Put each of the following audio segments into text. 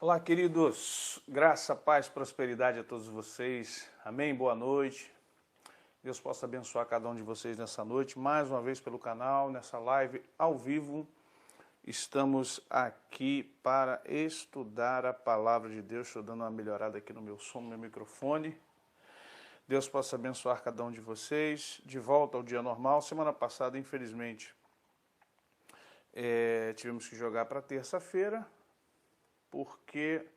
Olá, queridos. Graça, paz, prosperidade a todos vocês. Amém? Boa noite. Deus possa abençoar cada um de vocês nessa noite. Mais uma vez pelo canal, nessa live ao vivo. Estamos aqui para estudar a palavra de Deus. Estou dando uma melhorada aqui no meu som, no meu microfone. Deus possa abençoar cada um de vocês. De volta ao dia normal. Semana passada, infelizmente, tivemos que jogar para terça-feira, porque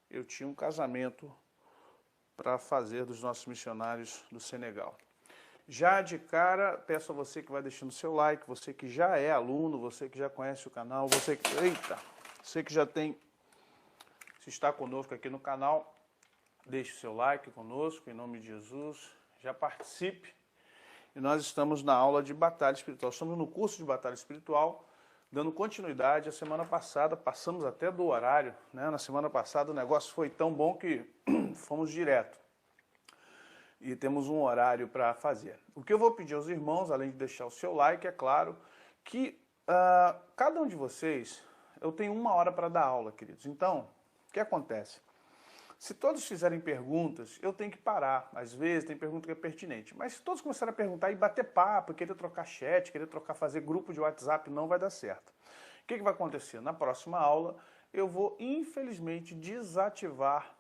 eu tinha um casamento para fazer dos nossos missionários do Senegal. Já de cara, peço a você que vai deixando seu like, você que já é aluno, você que já conhece o canal, você que já tem, se está conosco aqui no canal, deixe seu like conosco, em nome de Jesus, já participe. E nós estamos na aula de batalha espiritual, estamos no curso de batalha espiritual, dando continuidade. A semana passada, passamos até do horário, né? Na semana passada o negócio foi tão bom que fomos direto. E temos um horário para fazer. O que eu vou pedir aos irmãos, além de deixar o seu like, é claro, que cada um de vocês, eu tenho 1 hora para dar aula, queridos. Então, o que acontece? Se todos fizerem perguntas, eu tenho que parar. Às vezes tem pergunta que é pertinente. Mas se todos começarem a perguntar e bater papo, querer trocar chat, fazer grupo de WhatsApp, não vai dar certo. O que vai acontecer? Na próxima aula, eu vou, infelizmente, desativar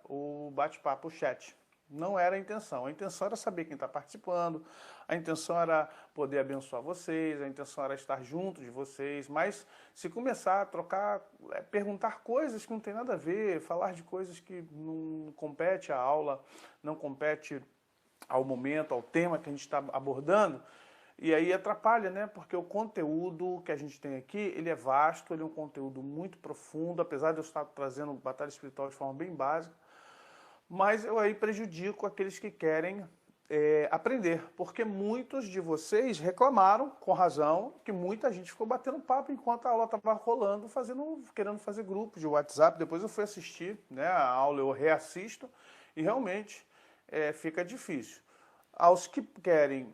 o bate-papo, o chat. Não era a intenção era saber quem está participando, a intenção era poder abençoar vocês, a intenção era estar junto de vocês, mas se começar a trocar, perguntar coisas que não tem nada a ver, falar de coisas que não compete à aula, não compete ao momento, ao tema que a gente está abordando, e aí atrapalha, né? Porque o conteúdo que a gente tem aqui, ele é vasto, ele é um conteúdo muito profundo, apesar de eu estar trazendo batalha espiritual de forma bem básica, mas eu aí prejudico aqueles que querem aprender, porque muitos de vocês reclamaram, com razão, que muita gente ficou batendo papo enquanto a aula estava rolando, querendo fazer grupo de WhatsApp. Depois eu fui assistir, né, a aula, eu reassisto, e realmente fica difícil. Aos que querem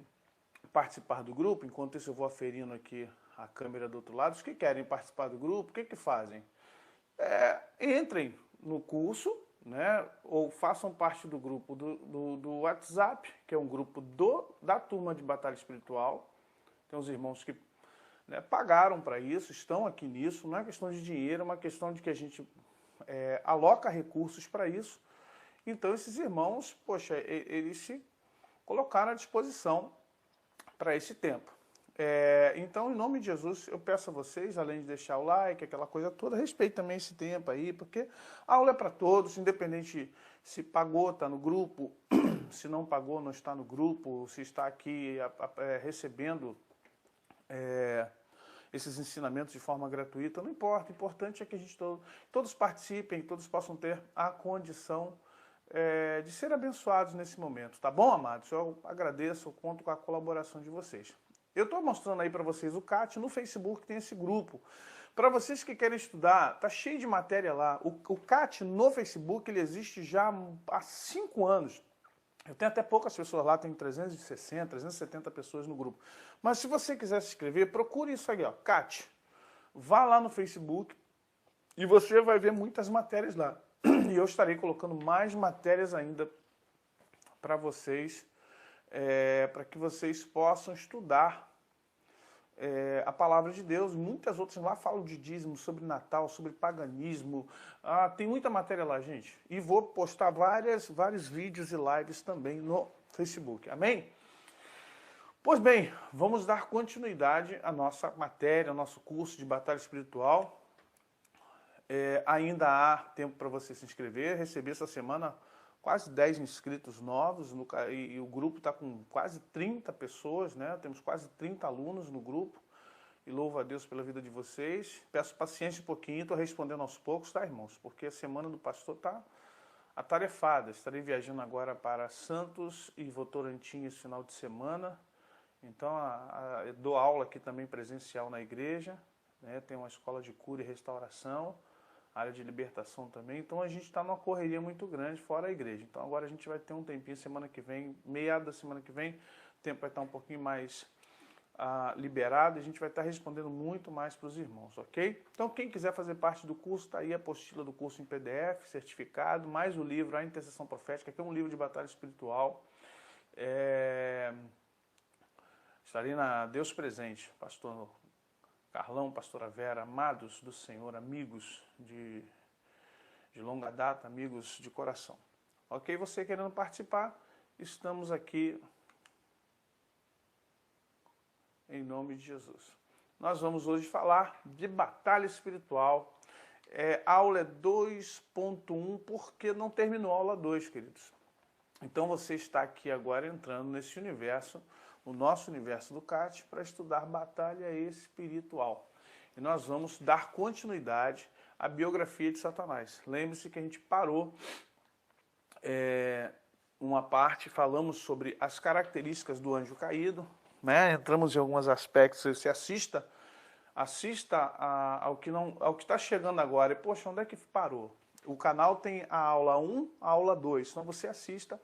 participar do grupo, enquanto isso eu vou aferindo aqui a câmera do outro lado, os que querem participar do grupo, o que fazem? Entrem no curso, né, ou façam parte do grupo do WhatsApp, que é um grupo da turma de batalha espiritual. Tem uns irmãos que pagaram para isso, estão aqui nisso. Não é questão de dinheiro, é uma questão de que a gente aloca recursos para isso. Então esses irmãos, poxa, eles se colocaram à disposição para esse tempo. Então, em nome de Jesus, eu peço a vocês, além de deixar o like, aquela coisa toda, respeite também esse tempo aí, porque a aula é para todos, independente se pagou, está no grupo, se não pagou, não está no grupo, se está aqui recebendo esses ensinamentos de forma gratuita, não importa. O importante é que todos participem, todos possam ter a condição de ser abençoados nesse momento. Tá bom, amados? Eu agradeço, eu conto com a colaboração de vocês. Eu estou mostrando aí para vocês o CAT, no Facebook tem esse grupo. Para vocês que querem estudar, tá cheio de matéria lá. O CAT no Facebook, ele existe já há 5 anos. Eu tenho até poucas pessoas lá, tenho 360, 370 pessoas no grupo. Mas se você quiser se inscrever, procure isso aí, ó, CAT. Vá lá no Facebook e você vai ver muitas matérias lá. E eu estarei colocando mais matérias ainda para vocês, para que vocês possam estudar a palavra de Deus. Muitas outras lá falam de dízimo, sobre Natal, sobre paganismo. Tem muita matéria lá, gente. E vou postar vários vídeos e lives também no Facebook. Amém? Pois bem, vamos dar continuidade à nossa matéria, ao nosso curso de batalha espiritual. Ainda há tempo para você se inscrever. Recebi essa semana quase 10 inscritos novos, e o grupo está com quase 30 pessoas, né? Temos quase 30 alunos no grupo, e louvo a Deus pela vida de vocês. Peço paciência um pouquinho, estou respondendo aos poucos, tá, irmãos? Porque a semana do pastor está atarefada. Estarei viajando agora para Santos e Votorantim esse final de semana, então eu dou aula aqui também presencial na igreja, né? Tem uma escola de cura e restauração, área de libertação também, então a gente está numa correria muito grande fora a igreja. Então agora a gente vai ter um tempinho semana que vem, meada da semana que vem, o tempo vai estar um pouquinho mais liberado e a gente vai estar respondendo muito mais para os irmãos, ok? Então, quem quiser fazer parte do curso, está aí a apostila do curso em PDF, certificado, mais o livro A Intercessão Profética, que é um livro de batalha espiritual. Estarei na Deus Presente, pastor Carlão, pastora Vera, amados do Senhor, amigos de longa data, amigos de coração. Ok? Você querendo participar, estamos aqui em nome de Jesus. Nós vamos hoje falar de batalha espiritual. Aula é 2.1, porque não terminou a aula 2, queridos. Então você está aqui agora entrando nesse universo, o nosso universo do CAT, para estudar batalha espiritual. E nós vamos dar continuidade à biografia de Satanás. Lembre-se que a gente parou uma parte, falamos sobre as características do anjo caído, né? Entramos em alguns aspectos. Você assista ao que está chegando agora. E, poxa, onde é que parou? O canal tem a aula 1, a aula 2. Então você assista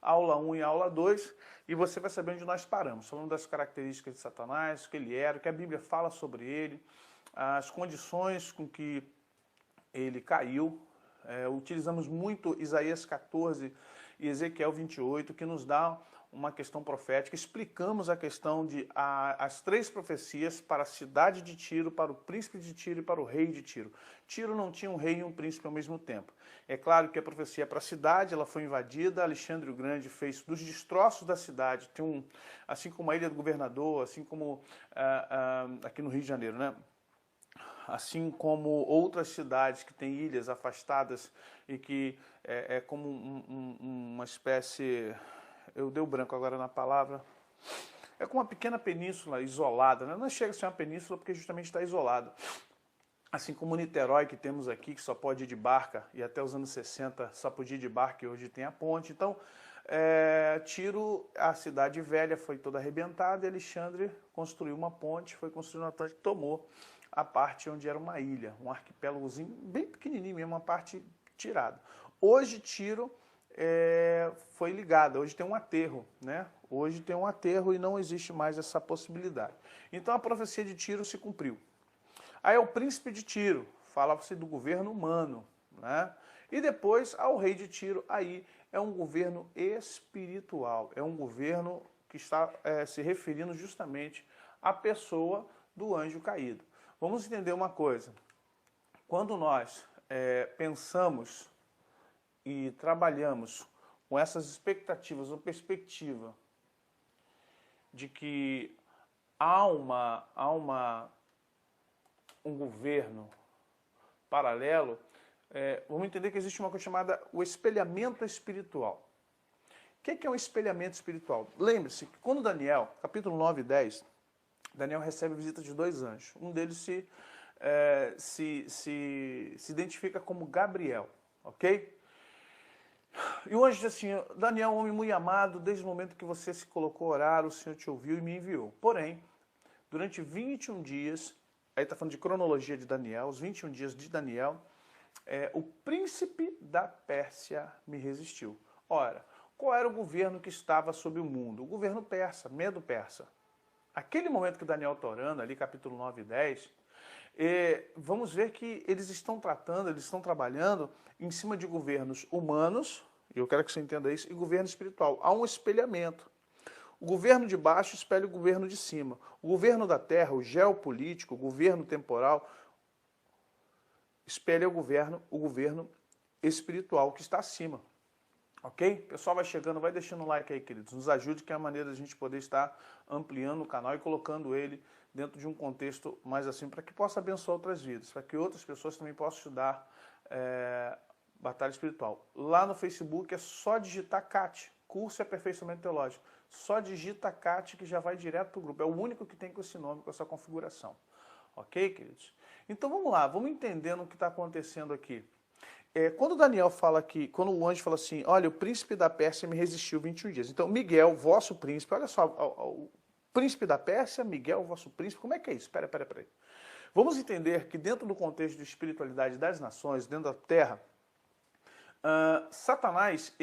a aula 1 e a aula 2 e você vai saber onde nós paramos. Falando das características de Satanás, o que ele era, o que a Bíblia fala sobre ele, as condições com que ele caiu. Utilizamos muito Isaías 14 e Ezequiel 28, que nos dá uma questão profética. Explicamos a questão de as 3 profecias para a cidade de Tiro, para o príncipe de Tiro e para o rei de Tiro. Tiro não tinha um rei e um príncipe ao mesmo tempo. É claro que a profecia é para a cidade, ela foi invadida, Alexandre o Grande fez dos destroços da cidade, assim como a Ilha do Governador, assim como aqui no Rio de Janeiro, né? Assim como outras cidades que têm ilhas afastadas e que é como uma espécie... Eu dei o branco agora na palavra. É como uma pequena península isolada, né? Não chega a ser uma península porque justamente está isolada. Assim como Niterói, que temos aqui, que só pode ir de barca, e até os anos 60 só podia ir de barca e hoje tem a ponte. Então, Tiro, a cidade velha, foi toda arrebentada e Alexandre construiu uma ponte, foi construindo uma ponte que tomou a parte onde era uma ilha, um arquipélagozinho bem pequenininho mesmo, uma parte tirada. Hoje, Tiro foi ligada, hoje tem um aterro, né? Hoje tem um aterro e não existe mais essa possibilidade. Então a profecia de Tiro se cumpriu. Aí é o príncipe de Tiro, fala-se do governo humano, né? E depois ao rei de Tiro, aí é um governo espiritual, é um governo que está se referindo justamente à pessoa do anjo caído. Vamos entender uma coisa, quando nós pensamos e trabalhamos com essas expectativas ou perspectiva de que há um governo paralelo, vamos entender que existe uma coisa chamada o espelhamento espiritual. O que é um espelhamento espiritual? Lembre-se que quando Daniel, capítulo 9 e 10, Daniel recebe a visita de 2 anjos. Um deles se identifica como Gabriel, ok? E o anjo diz assim, Daniel, homem muito amado, desde o momento que você se colocou a orar, o Senhor te ouviu e me enviou. Porém, durante 21 dias, aí está falando de cronologia de Daniel, os 21 dias de Daniel, o príncipe da Pérsia me resistiu. Ora, qual era o governo que estava sobre o mundo? O governo persa, Medo-Persa. Aquele momento que Daniel está orando, ali capítulo 9 e 10, vamos ver que eles estão trabalhando em cima de governos humanos, e eu quero que você entenda isso, e governo espiritual. Há um espelhamento. O governo de baixo espelha o governo de cima. O governo da terra, o geopolítico, o governo temporal, espelha o governo espiritual que está acima. Ok? O pessoal vai chegando, vai deixando o like aí, queridos. Nos ajude, que é a maneira da gente poder estar ampliando o canal e colocando ele dentro de um contexto mais assim, para que possa abençoar outras vidas, para que outras pessoas também possam estudar batalha espiritual. Lá no Facebook é só digitar CAT, Curso de Aperfeiçoamento Teológico. Só digita CAT que já vai direto para o grupo. É o único que tem com esse nome, com essa configuração. Ok, queridos? Então vamos lá, vamos entendendo o que está acontecendo aqui. Quando Daniel fala aqui, quando o anjo fala assim, olha, o príncipe da Pérsia me resistiu 21 dias. Então, Miguel, vosso príncipe, olha só, o príncipe da Pérsia, Miguel, vosso príncipe, como é que é isso? Espera aí. Vamos entender que dentro do contexto de espiritualidade das nações, dentro da terra, Satanás,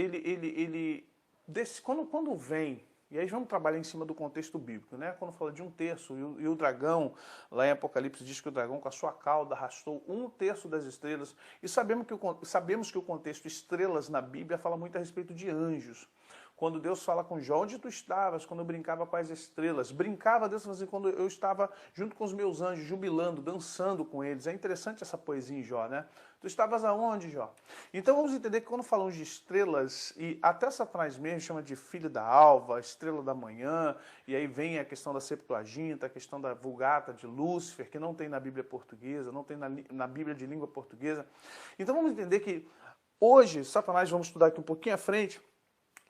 quando vem E aí vamos trabalhar em cima do contexto bíblico, né? Quando fala de 1/3, e o dragão, lá em Apocalipse, diz que o dragão com a sua cauda arrastou 1/3 das estrelas. E sabemos que o contexto estrelas na Bíblia fala muito a respeito de anjos. Quando Deus fala com Jó, onde tu estavas quando eu brincava com as estrelas? Brincava, Deus falou assim, quando eu estava junto com os meus anjos, jubilando, dançando com eles. É interessante essa poesia em Jó, né? Tu estavas aonde, Jó? Então vamos entender que quando falamos de estrelas, e até Satanás mesmo chama de filho da alva, estrela da manhã, e aí vem a questão da Septuaginta, a questão da Vulgata de Lúcifer, que não tem na Bíblia portuguesa, não tem na Bíblia de língua portuguesa. Então vamos entender que hoje, Satanás, vamos estudar aqui um pouquinho à frente,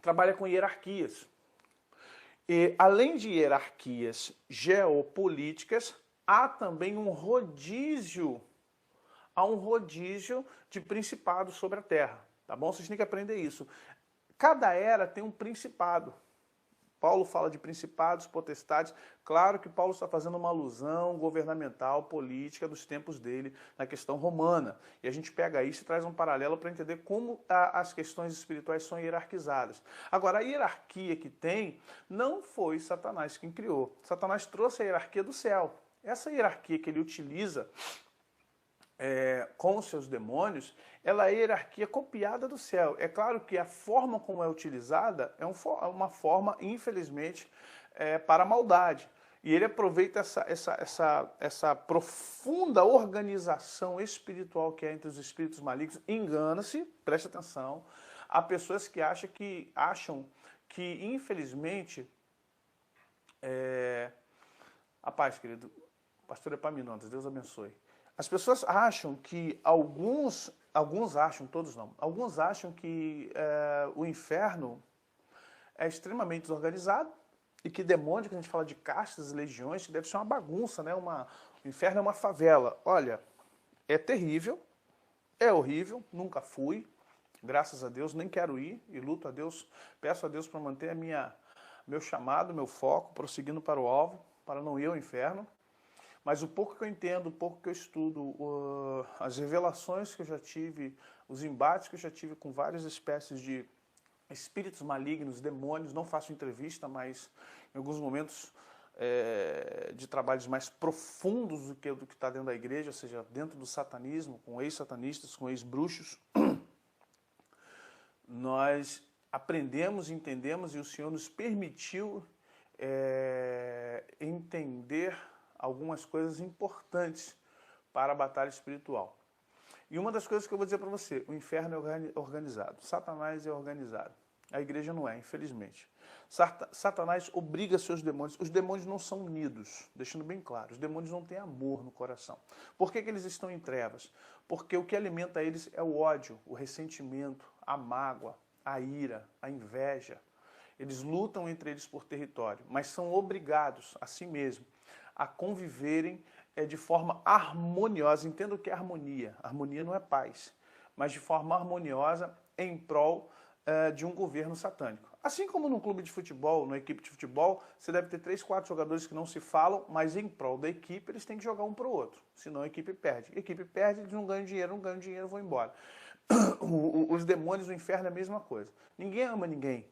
trabalha com hierarquias. E além de hierarquias geopolíticas, há também um rodízio. Há um rodízio de principados sobre a terra. Tá bom? Vocês têm que aprender isso. Cada era tem um principado. Paulo fala de principados, potestades. Claro que Paulo está fazendo uma alusão governamental, política dos tempos dele na questão romana. E a gente pega isso e traz um paralelo para entender como as questões espirituais são hierarquizadas. Agora, a hierarquia que tem não foi Satanás quem criou. Satanás trouxe a hierarquia do céu. Essa hierarquia que ele utiliza com os seus demônios, ela é a hierarquia copiada do céu. É claro que a forma como é utilizada é uma forma, infelizmente, para a maldade. E ele aproveita essa profunda organização espiritual que é entre os espíritos malignos. Engana-se, preste atenção, há pessoas que acham que infelizmente, a paz, querido, pastor Epaminondas, Deus abençoe. As pessoas acham que alguns acham, todos não, alguns acham que o inferno é extremamente desorganizado e que demônio, que a gente fala de castas, legiões, que deve ser uma bagunça, né? O inferno é uma favela. Olha, é terrível, é horrível, nunca fui, graças a Deus, nem quero ir e luto a Deus, peço a Deus para manter meu chamado, meu foco, prosseguindo para o alvo, para não ir ao inferno. Mas o pouco que eu entendo, o pouco que eu estudo, as revelações que eu já tive, os embates que eu já tive com várias espécies de espíritos malignos, demônios, não faço entrevista, mas em alguns momentos de trabalhos mais profundos do que está dentro da igreja, ou seja, dentro do satanismo, com ex-satanistas, com ex-bruxos, nós aprendemos, entendemos e o Senhor nos permitiu entender algumas coisas importantes para a batalha espiritual. E uma das coisas que eu vou dizer para você, o inferno é organizado, Satanás é organizado, a igreja não é, infelizmente. Satanás obriga seus demônios, os demônios não são unidos, deixando bem claro, os demônios não têm amor no coração. Por que eles estão em trevas? Porque o que alimenta eles é o ódio, o ressentimento, a mágoa, a ira, a inveja. Eles lutam entre eles por território, mas são obrigados, a si mesmo, a conviverem de forma harmoniosa. Entenda o que é harmonia. Harmonia não é paz, mas de forma harmoniosa em prol de um governo satânico. Assim como num clube de futebol, numa equipe de futebol, você deve ter 3, 4 jogadores que não se falam, mas em prol da equipe eles têm que jogar um para o outro, senão a equipe perde. A equipe perde, eles não ganham dinheiro, vão embora. Os demônios do inferno é a mesma coisa. Ninguém ama ninguém.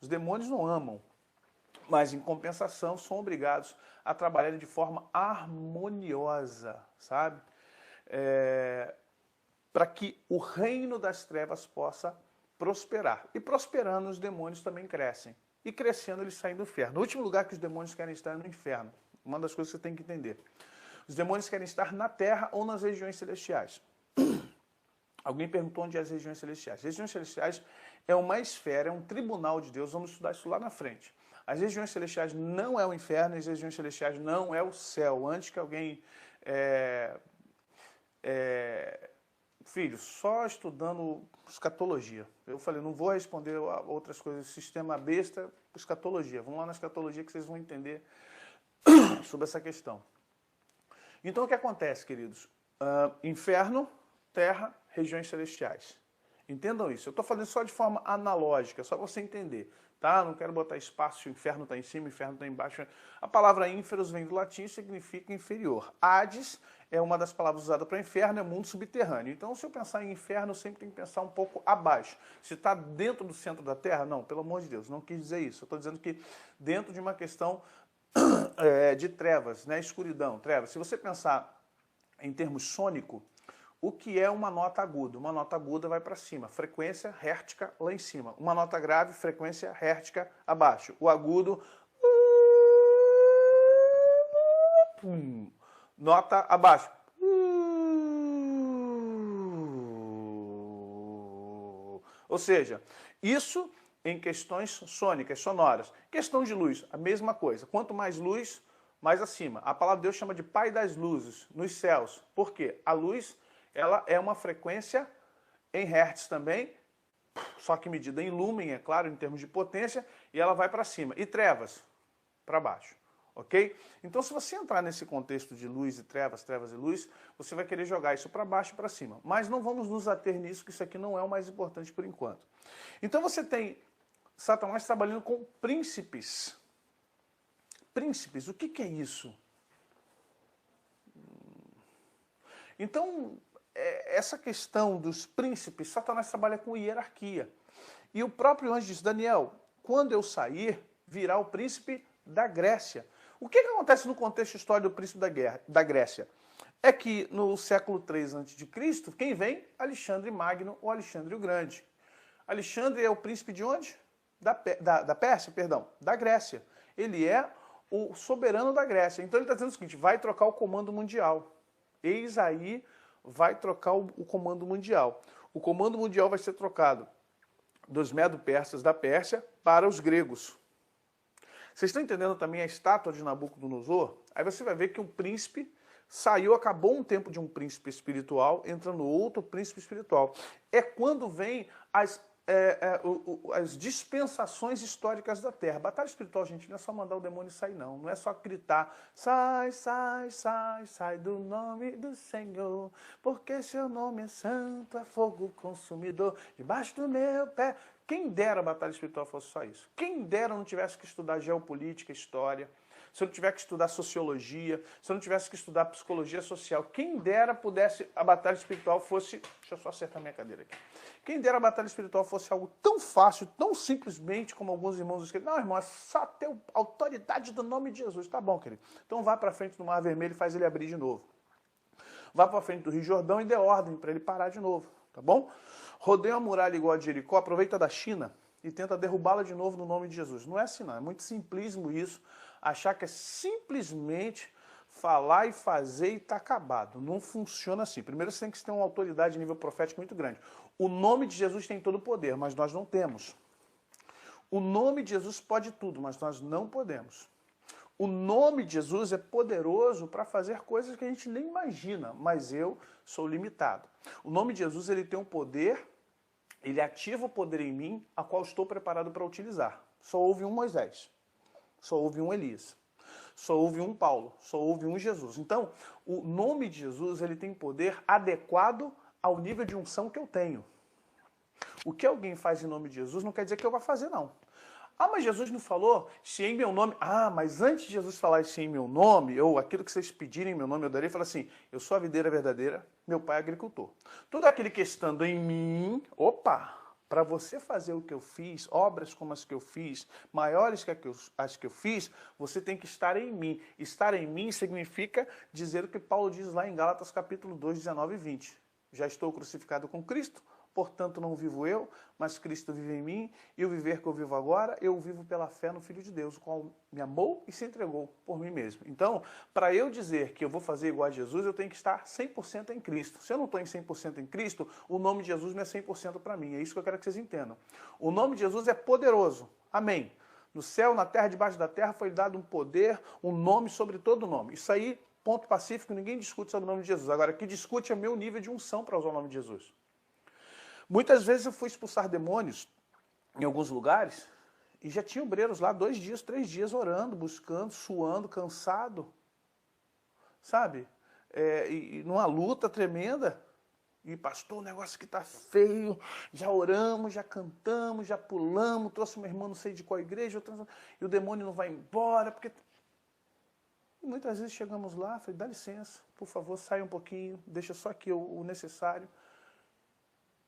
Os demônios não amam, mas em compensação são obrigados a trabalhar de forma harmoniosa, sabe? Para que o reino das trevas possa prosperar. E prosperando, os demônios também crescem. E crescendo, eles saem do inferno. O último lugar que os demônios querem estar é no inferno. Uma das coisas que você tem que entender. Os demônios querem estar na terra ou nas regiões celestiais. Alguém perguntou onde é as regiões celestiais. As regiões celestiais é uma esfera, é um tribunal de Deus. Vamos estudar isso lá na frente. As regiões celestiais não é o inferno, as regiões celestiais não é o céu. Antes que alguém... filho, só estudando escatologia. Eu falei, não vou responder outras coisas, sistema besta, escatologia. Vamos lá na escatologia que vocês vão entender sobre essa questão. Então, o que acontece, queridos? Inferno, terra, regiões celestiais. Entendam isso. Eu estou falando só de forma analógica, só para você entender. tá? Não quero botar espaço, o inferno está em cima, o inferno está embaixo. A palavra ínferos vem do latim e significa inferior. Hades é uma das palavras usadas para inferno, é mundo subterrâneo. Então, se eu pensar em inferno, eu sempre tenho que pensar um pouco abaixo. Se está dentro do centro da Terra, não, pelo amor de Deus, não quis dizer isso. Eu estou dizendo que dentro de uma questão de trevas, né? Escuridão, trevas. Se você pensar em termos sônico, o que é uma nota aguda? Uma nota aguda vai para cima, frequência hértica lá em cima. Uma nota grave, frequência hértica abaixo. O agudo, nota abaixo. Ou seja, isso em questões sônicas, sonoras. Questão de luz, a mesma coisa. Quanto mais luz, mais acima. A palavra de Deus chama de Pai das luzes, nos céus. Por quê? A luz, ela é uma frequência em hertz também, só que medida em lumen, é claro, em termos de potência, e ela vai para cima. E trevas, para baixo. Ok? Então, se você entrar nesse contexto de luz e trevas, trevas e luz, você vai querer jogar isso para baixo e para cima. Mas não vamos nos ater nisso, que isso aqui não é o mais importante por enquanto. Então, você tem Satanás trabalhando com príncipes. Príncipes, o que é isso? Então, essa questão dos príncipes, Satanás trabalha com hierarquia. E o próprio anjo disse, Daniel, quando eu sair, virá o príncipe da Grécia. O que acontece no contexto histórico do príncipe da Grécia? É que no século III a.C., quem vem? Alexandre Magno ou Alexandre o Grande. Alexandre é o príncipe de onde? Da Pérsia, perdão, da Grécia. Ele é o soberano da Grécia. Então ele está dizendo o seguinte, vai trocar o comando mundial. Eis aí, vai trocar o comando mundial. O comando mundial vai ser trocado dos medo-persas da Pérsia para os gregos. Vocês estão entendendo também a estátua de Nabucodonosor? Aí você vai ver que um príncipe saiu, acabou um tempo de um príncipe espiritual, entrando outro príncipe espiritual. É quando vem as dispensações históricas da Terra. Batalha espiritual, gente, não é só mandar o demônio sair, não. Não é só gritar, sai, sai, sai, sai do nome do Senhor, porque seu nome é santo, é fogo consumidor, debaixo do meu pé. Quem dera a batalha espiritual fosse só isso. Quem dera eu não tivesse que estudar geopolítica, história, se eu não tivesse que estudar sociologia, se eu não tivesse que estudar psicologia social. Quem dera pudesse a batalha espiritual fosse... Deixa eu só acertar minha cadeira aqui. Quem dera a batalha espiritual fosse algo tão fácil, tão simplesmente como alguns irmãos escrevem. Não, irmão, é só ter autoridade do nome de Jesus. Tá bom, querido. Então vá para frente do Mar Vermelho e faz ele abrir de novo. Vá para frente do Rio Jordão e dê ordem para ele parar de novo. Tá bom? Rodeia uma muralha igual a de Jericó, aproveita da China e tenta derrubá-la de novo no nome de Jesus. Não é assim, não. É muito simplismo isso. Achar que é simplesmente falar e fazer e está acabado. Não funciona assim. Primeiro você tem que ter uma autoridade a nível profético muito grande. O nome de Jesus tem todo o poder, mas nós não temos. O nome de Jesus pode tudo, mas nós não podemos. O nome de Jesus é poderoso para fazer coisas que a gente nem imagina, mas eu sou limitado. O nome de Jesus ele tem um poder, ele ativa o poder em mim, a qual estou preparado para utilizar. Só houve um Moisés, só houve um Elias, só houve um Paulo, só houve um Jesus. Então, o nome de Jesus ele tem poder adequado ao nível de unção que eu tenho. O que alguém faz em nome de Jesus não quer dizer que eu vá fazer, não. Ah, mas Jesus não falou se em meu nome... Ah, mas antes de Jesus falar se em meu nome, ou aquilo que vocês pedirem em meu nome eu darei, fala assim, eu sou a videira verdadeira, meu pai é agricultor. Todo aquele que estando em mim, opa, para você fazer o que eu fiz, obras como as que eu fiz, maiores que as que eu fiz, você tem que estar em mim. Estar em mim significa dizer o que Paulo diz lá em Gálatas capítulo 2, 19 e 20. Já estou crucificado com Cristo, portanto não vivo eu, mas Cristo vive em mim, e o viver que eu vivo agora, eu vivo pela fé no Filho de Deus, o qual me amou e se entregou por mim mesmo. Então, para eu dizer que eu vou fazer igual a Jesus, eu tenho que estar 100% em Cristo. Se eu não estou em 100% em Cristo, o nome de Jesus não é 100% para mim. É isso que eu quero que vocês entendam. O nome de Jesus é poderoso. Amém. No céu, na terra, debaixo da terra, foi dado um poder, um nome sobre todo nome. Isso aí, ponto pacífico, ninguém discute sobre o nome de Jesus. Agora, o que discute é o meu nível de unção para usar o nome de Jesus. Muitas vezes eu fui expulsar demônios em alguns lugares e já tinha obreiros lá 2 dias, 3 dias orando, buscando, suando, cansado, sabe? E numa luta tremenda. E pastor, o negócio aqui tá feio, já oramos, já cantamos, já pulamos, trouxe uma irmã não sei de qual igreja, e o demônio não vai embora, porque... E muitas vezes chegamos lá, falei, dá licença, por favor, saia um pouquinho, deixa só aqui o necessário.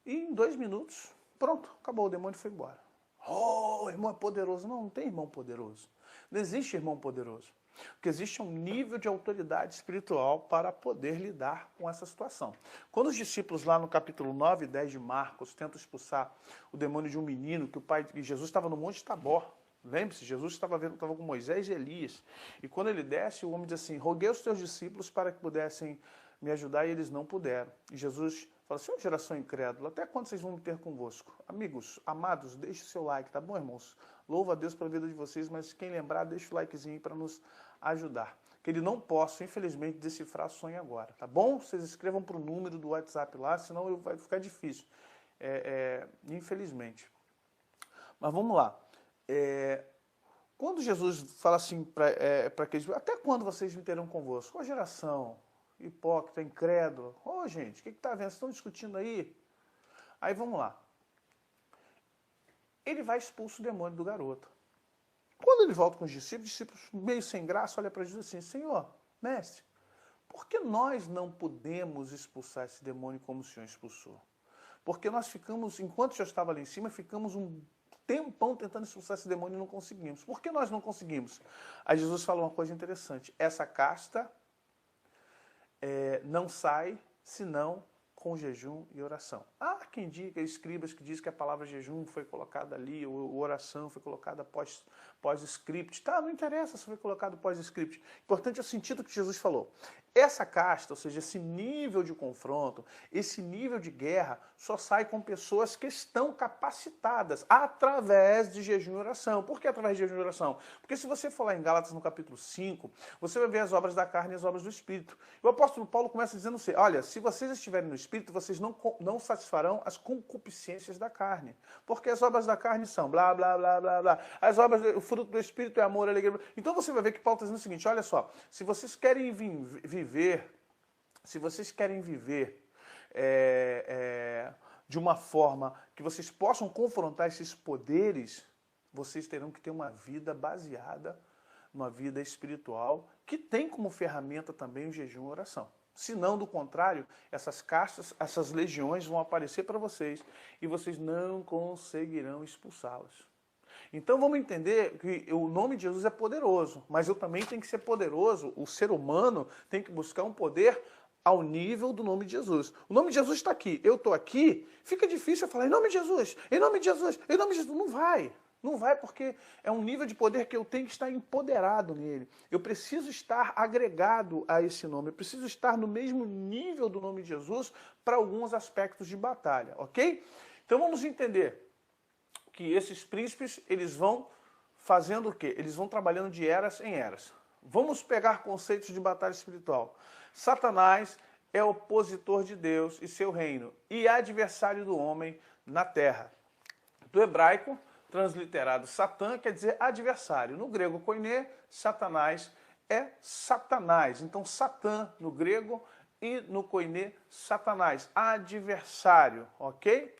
E em 2 minutos, pronto, acabou, o demônio foi embora. Oh, irmão é poderoso. Não, não tem irmão poderoso. Não existe irmão poderoso. Porque existe um nível de autoridade espiritual para poder lidar com essa situação. Quando os discípulos lá no capítulo 9 e 10 de Marcos tentam expulsar o demônio de um menino, que o pai de Jesus estava no Monte Tabor. Lembre-se, Jesus estava com Moisés e Elias. E quando ele desce, o homem diz assim, roguei aos teus discípulos para que pudessem me ajudar e eles não puderam. E Jesus fala, senhor, geração incrédula, até quando vocês vão me ter convosco? Amigos, amados, deixe o seu like, tá bom, irmãos? Louvo a Deus pela vida de vocês, mas quem lembrar, deixa o likezinho para nos ajudar. Que ele não possa, infelizmente, decifrar o sonho agora, tá bom? Vocês escrevam para o número do WhatsApp lá, senão vai ficar difícil, infelizmente. Mas vamos lá. Quando Jesus fala assim para aqueles, até quando vocês me terão convosco? Ô geração hipócrita, incrédula. Ô gente, o que está vendo? Vocês estão discutindo aí? Aí vamos lá. Ele vai expulso o demônio do garoto. Quando ele volta com os discípulos meio sem graça, olha para Jesus assim, Senhor, mestre, por que nós não podemos expulsar esse demônio como o Senhor expulsou? Porque nós ficamos, enquanto o Senhor estava lá em cima, ficamos um tempão tentando expulsar esse demônio e não conseguimos. Por que nós não conseguimos? Aí Jesus falou uma coisa interessante. Essa casta não sai senão com jejum e oração. Há quem diga, escribas que diz que a palavra jejum foi colocada ali, ou oração foi colocada pós-script. Tá, não interessa se foi colocado pós-script. Importante é o sentido que Jesus falou. Essa casta, ou seja, esse nível de confronto, esse nível de guerra, só sai com pessoas que estão capacitadas através de jejum e oração. Por que através de jejum e oração? Porque se você for lá em Gálatas no capítulo 5, você vai ver as obras da carne e as obras do Espírito. O apóstolo Paulo começa dizendo assim, olha, se vocês estiverem no Espírito, vocês não satisfarão as concupiscências da carne. Porque as obras da carne são blá, blá, blá, blá, blá. As obras, o fruto do Espírito é amor, alegria. Então você vai ver que Paulo está dizendo o seguinte, olha só, se vocês querem viver de uma forma que vocês possam confrontar esses poderes, vocês terão que ter uma vida baseada numa vida espiritual, que tem como ferramenta também o jejum e a oração. Senão, do contrário, essas castas, essas legiões vão aparecer para vocês e vocês não conseguirão expulsá-las. Então vamos entender que o nome de Jesus é poderoso, mas eu também tenho que ser poderoso, o ser humano tem que buscar um poder ao nível do nome de Jesus. O nome de Jesus está aqui, eu estou aqui, fica difícil eu falar em nome de Jesus, em nome de Jesus, em nome de Jesus. Não vai. Não vai porque é um nível de poder que eu tenho que estar empoderado nele. Eu preciso estar agregado a esse nome, eu preciso estar no mesmo nível do nome de Jesus para alguns aspectos de batalha, ok? Então vamos entender que esses príncipes, eles vão fazendo o quê? Eles vão trabalhando de eras em eras. Vamos pegar conceitos de batalha espiritual. Satanás é opositor de Deus e seu reino, e adversário do homem na terra. Do hebraico, transliterado Satã, quer dizer adversário. No grego koiné, Satanás é Satanás. Então Satã no grego e no koiné, Satanás, adversário, ok?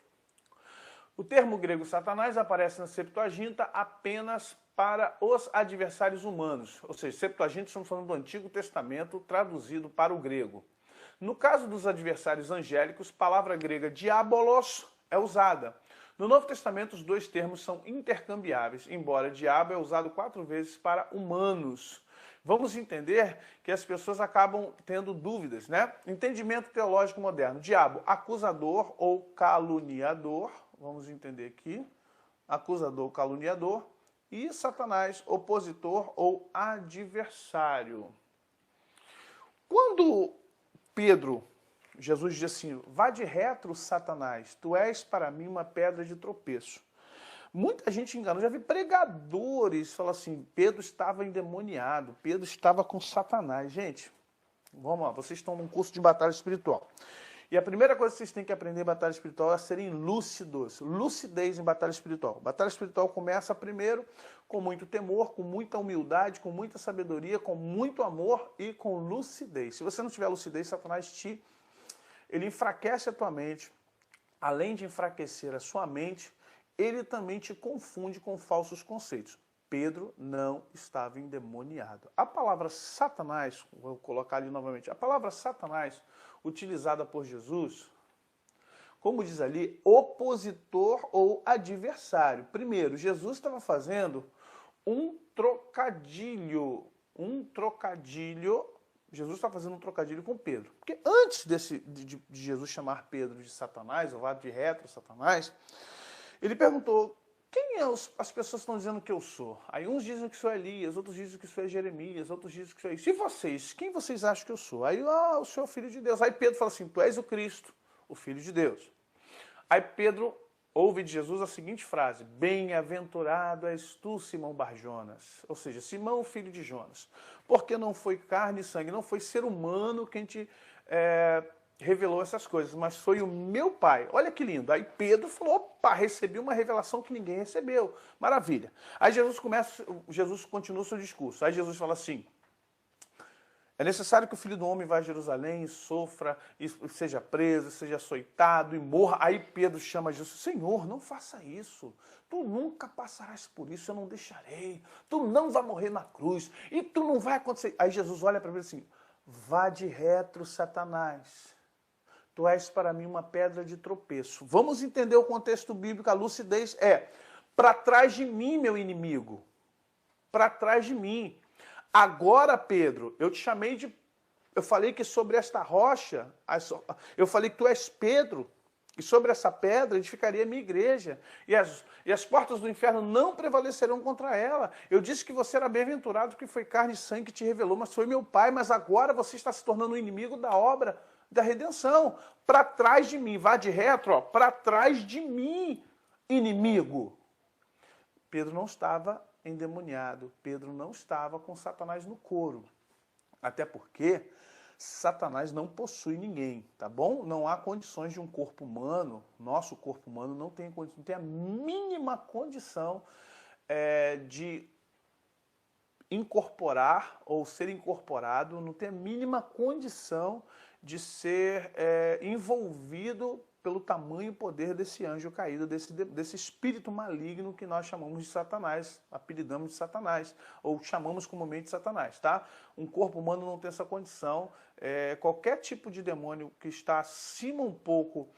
O termo grego Satanás aparece na Septuaginta apenas para os adversários humanos. Ou seja, Septuaginta estamos falando do Antigo Testamento traduzido para o grego. No caso dos adversários angélicos, a palavra grega diabolos é usada. No Novo Testamento, os dois termos são intercambiáveis, embora diabo é usado 4 vezes para humanos. Vamos entender que as pessoas acabam tendo dúvidas, né? Entendimento teológico moderno. Diabo, acusador ou caluniador. Vamos entender aqui. Acusador, caluniador. E Satanás, opositor ou adversário. Quando Jesus diz assim, vá de retro, Satanás, tu és para mim uma pedra de tropeço. Muita gente engana, eu já vi pregadores falar assim, Pedro estava endemoniado, Pedro estava com Satanás. Gente, vamos lá, vocês estão num curso de batalha espiritual. E a primeira coisa que vocês têm que aprender em batalha espiritual é serem lúcidos. Lucidez em batalha espiritual. Batalha espiritual começa primeiro com muito temor, com muita humildade, com muita sabedoria, com muito amor e com lucidez. Se você não tiver lucidez, Satanás ele enfraquece a tua mente. Além de enfraquecer a sua mente, ele também te confunde com falsos conceitos. Pedro não estava endemoniado. A palavra Satanás, vou colocar ali novamente, a palavra Satanás, utilizada por Jesus, como diz ali, opositor ou adversário. Primeiro, Jesus estava fazendo um trocadilho. Jesus está fazendo um trocadilho com Pedro. Porque antes de Jesus chamar Pedro de Satanás, ou de retro Satanás, ele perguntou, quem as pessoas estão dizendo que eu sou? Aí uns dizem que sou Elias, outros dizem que sou Jeremias, outros dizem que sou isso. E vocês? Quem vocês acham que eu sou? Aí, o Senhor é o Filho de Deus. Aí Pedro fala assim, tu és o Cristo, o Filho de Deus. Aí Pedro ouve de Jesus a seguinte frase, bem-aventurado és tu, Simão Barjonas. Ou seja, Simão, filho de Jonas. Porque não foi carne e sangue, não foi ser humano quem te revelou essas coisas, mas foi o meu Pai. Olha que lindo. Aí Pedro falou, opa, recebi uma revelação que ninguém recebeu. Maravilha. Aí Jesus continua o seu discurso. Aí Jesus fala assim, é necessário que o Filho do Homem vá a Jerusalém, e sofra, e seja preso, seja açoitado e morra. Aí Pedro chama Jesus, Senhor, não faça isso. Tu nunca passarás por isso, eu não deixarei. Tu não vai morrer na cruz, e tu não vai acontecer. Aí Jesus olha para ele assim, vá de retro, Satanás. Tu és para mim uma pedra de tropeço. Vamos entender o contexto bíblico, a lucidez é, para trás de mim, meu inimigo. Para trás de mim. Agora, Pedro, eu te chamei de... Eu falei que sobre esta rocha, eu falei que tu és Pedro, e sobre essa pedra edificaria a minha igreja, e as portas do inferno não prevalecerão contra ela. Eu disse que você era bem-aventurado, porque foi carne e sangue que te revelou, mas foi meu Pai, mas agora você está se tornando um inimigo da obra da redenção. Para trás de mim, vá de retro, para trás de mim, inimigo. Pedro não estava endemoniado, Pedro não estava com Satanás no couro. Até porque Satanás não possui ninguém, tá bom? Não há condições de um corpo humano, nosso corpo humano não tem a mínima condição de incorporar ou ser incorporado, não tem a mínima condição de ser envolvido pelo tamanho e poder desse anjo caído, desse espírito maligno que nós chamamos de Satanás, apelidamos de Satanás, ou chamamos comumente de Satanás, tá? Um corpo humano não tem essa condição. Qualquer tipo de demônio que está acima um pouco...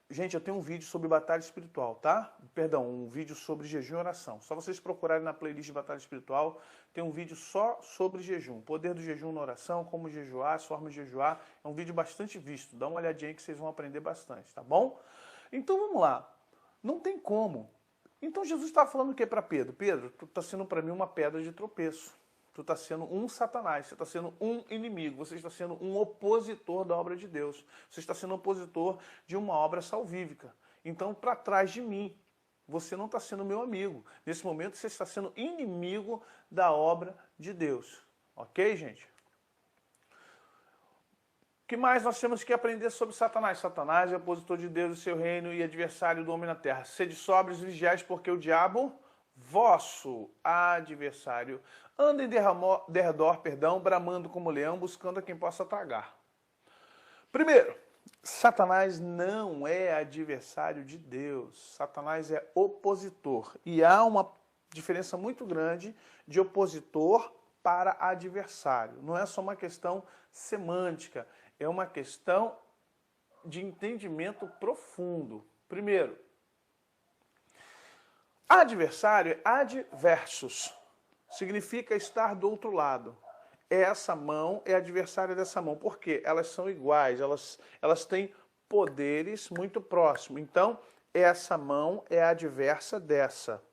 Gente, eu tenho um vídeo sobre batalha espiritual, tá? Perdão, um vídeo sobre jejum e oração. Só vocês procurarem na playlist de batalha espiritual, tem um vídeo só sobre jejum. Poder do jejum na oração, como jejuar, as formas de jejuar. É um vídeo bastante visto. Dá uma olhadinha aí que vocês vão aprender bastante, tá bom? Então vamos lá. Não tem como. Então Jesus estava falando o que para Pedro? Pedro, tu está sendo para mim uma pedra de tropeço. Tu está sendo um Satanás, você está sendo um inimigo, você está sendo um opositor da obra de Deus. Você está sendo opositor de uma obra salvífica. Então, para trás de mim, você não está sendo meu amigo. Nesse momento, você está sendo inimigo da obra de Deus. Ok, gente? O que mais nós temos que aprender sobre Satanás? Satanás é opositor de Deus e seu reino e adversário do homem na terra. Sede sóbrios e vigiais, porque o diabo, vosso adversário, anda em derredor, bramando como leão, buscando a quem possa tragar. Primeiro, Satanás não é adversário de Deus. Satanás é opositor. E há uma diferença muito grande de opositor para adversário. Não é só uma questão semântica, é uma questão de entendimento profundo. Primeiro, adversário é adversus. Significa estar do outro lado. Essa mão é adversária dessa mão. Por quê? Elas são iguais, elas têm poderes muito próximos. Então, essa mão é adversa dessa.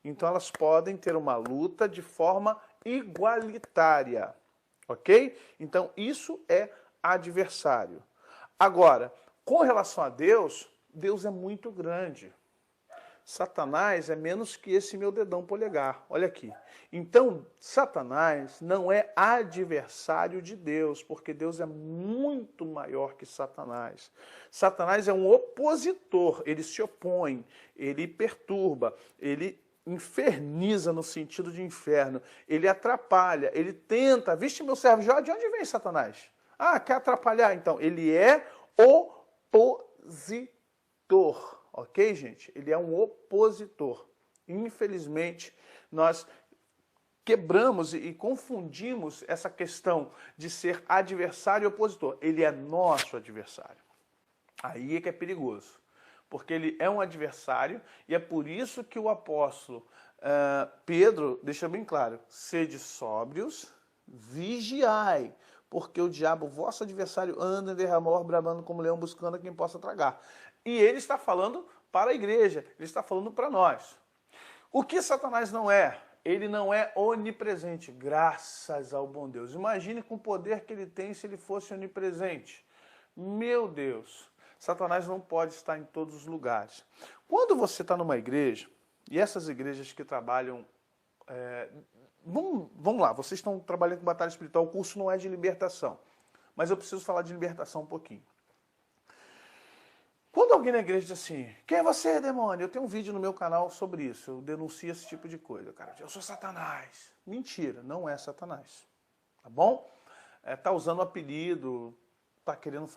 Então, elas podem ter uma luta de forma igualitária. Ok? Então, isso é adversário. Agora, com relação a Deus, Deus é muito grande. Satanás é menos que esse meu dedão polegar. Olha aqui. Então, Satanás não é adversário de Deus, porque Deus é muito maior que Satanás. Satanás é um opositor, ele se opõe, ele perturba, ele inferniza no sentido de inferno, ele atrapalha, ele tenta. Viste, meu servo Jó, de onde vem Satanás? Ah, quer atrapalhar? Então, ele é opositor, ok, gente? Ele é um opositor. Infelizmente, nós quebramos e confundimos essa questão de ser adversário e opositor. Ele é nosso adversário. Aí é que é perigoso, porque ele é um adversário e é por isso que o apóstolo Pedro deixa bem claro, sede sóbrios, vigiai, porque o diabo, vosso adversário, anda em derramor, bramando como leão, buscando a quem possa tragar. E ele está falando para a igreja, ele está falando para nós. O que Satanás não é? Ele não é onipresente, graças ao bom Deus. Imagine com o poder que ele tem se ele fosse onipresente. Meu Deus, Satanás não pode estar em todos os lugares. Quando você está numa igreja, e essas igrejas que trabalham... vamos lá, vocês estão trabalhando com batalha espiritual, o curso não é de libertação, mas eu preciso falar de libertação um pouquinho. Quando alguém na igreja diz assim, quem é você, demônio? Eu tenho um vídeo no meu canal sobre isso, eu denuncio esse tipo de coisa. Cara, eu sou Satanás. Mentira, não é Satanás. Tá bom? Tá usando o apelido, tá querendo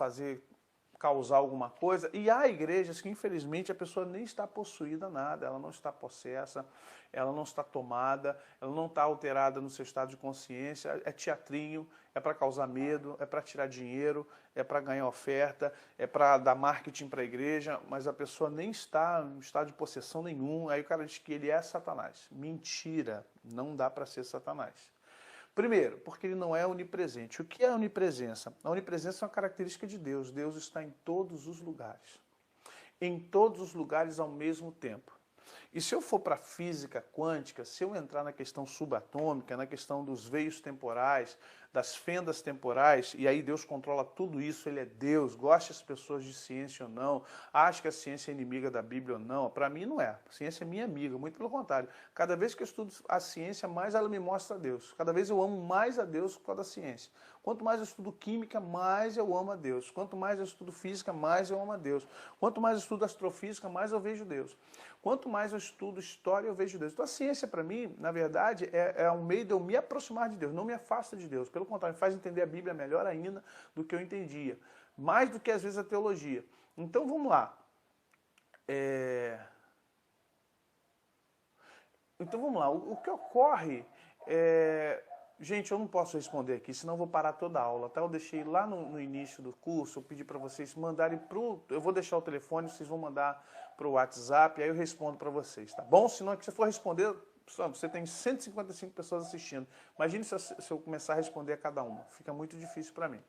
causar alguma coisa. E há igrejas que, infelizmente, a pessoa nem está possuída nada, ela não está possessa, ela não está tomada, ela não está alterada no seu estado de consciência, é teatrinho, é para causar medo, é para tirar dinheiro, é para ganhar oferta, é para dar marketing para a igreja, mas a pessoa nem está em estado de possessão nenhum, aí o cara diz que ele é Satanás. Mentira, não dá para ser Satanás. Primeiro, porque ele não é onipresente. O que é onipresença? A onipresença é uma característica de Deus. Deus está em todos os lugares. Em todos os lugares ao mesmo tempo. E se eu for para a física quântica, se eu entrar na questão subatômica, na questão dos veios temporais, das fendas temporais, e aí Deus controla tudo isso, ele é Deus, gosta as pessoas de ciência ou não, acha que a ciência é inimiga da Bíblia ou não, para mim não é. A ciência é minha amiga, muito pelo contrário. Cada vez que eu estudo a ciência, mais ela me mostra a Deus. Cada vez eu amo mais a Deus por causa da ciência. Quanto mais eu estudo química, mais eu amo a Deus. Quanto mais eu estudo física, mais eu amo a Deus. Quanto mais eu estudo astrofísica, mais eu vejo Deus. Quanto mais eu estudo história, eu vejo Deus. Então a ciência, para mim, na verdade, é um meio de eu me aproximar de Deus, não me afasta de Deus. Pelo contrário, me faz entender a Bíblia melhor ainda do que eu entendia. Mais do que, às vezes, a teologia. Então, vamos lá. Então, vamos lá. O que ocorre é... Gente, eu não posso responder aqui, senão eu vou parar toda a aula, tá? Eu deixei lá no início do curso, eu pedi para vocês mandarem eu vou deixar o telefone, vocês vão mandar para o WhatsApp, aí eu respondo para vocês, tá bom? Senão, que você for responder, você tem 155 pessoas assistindo. Imagine se eu começar a responder a cada uma. Fica muito difícil para mim.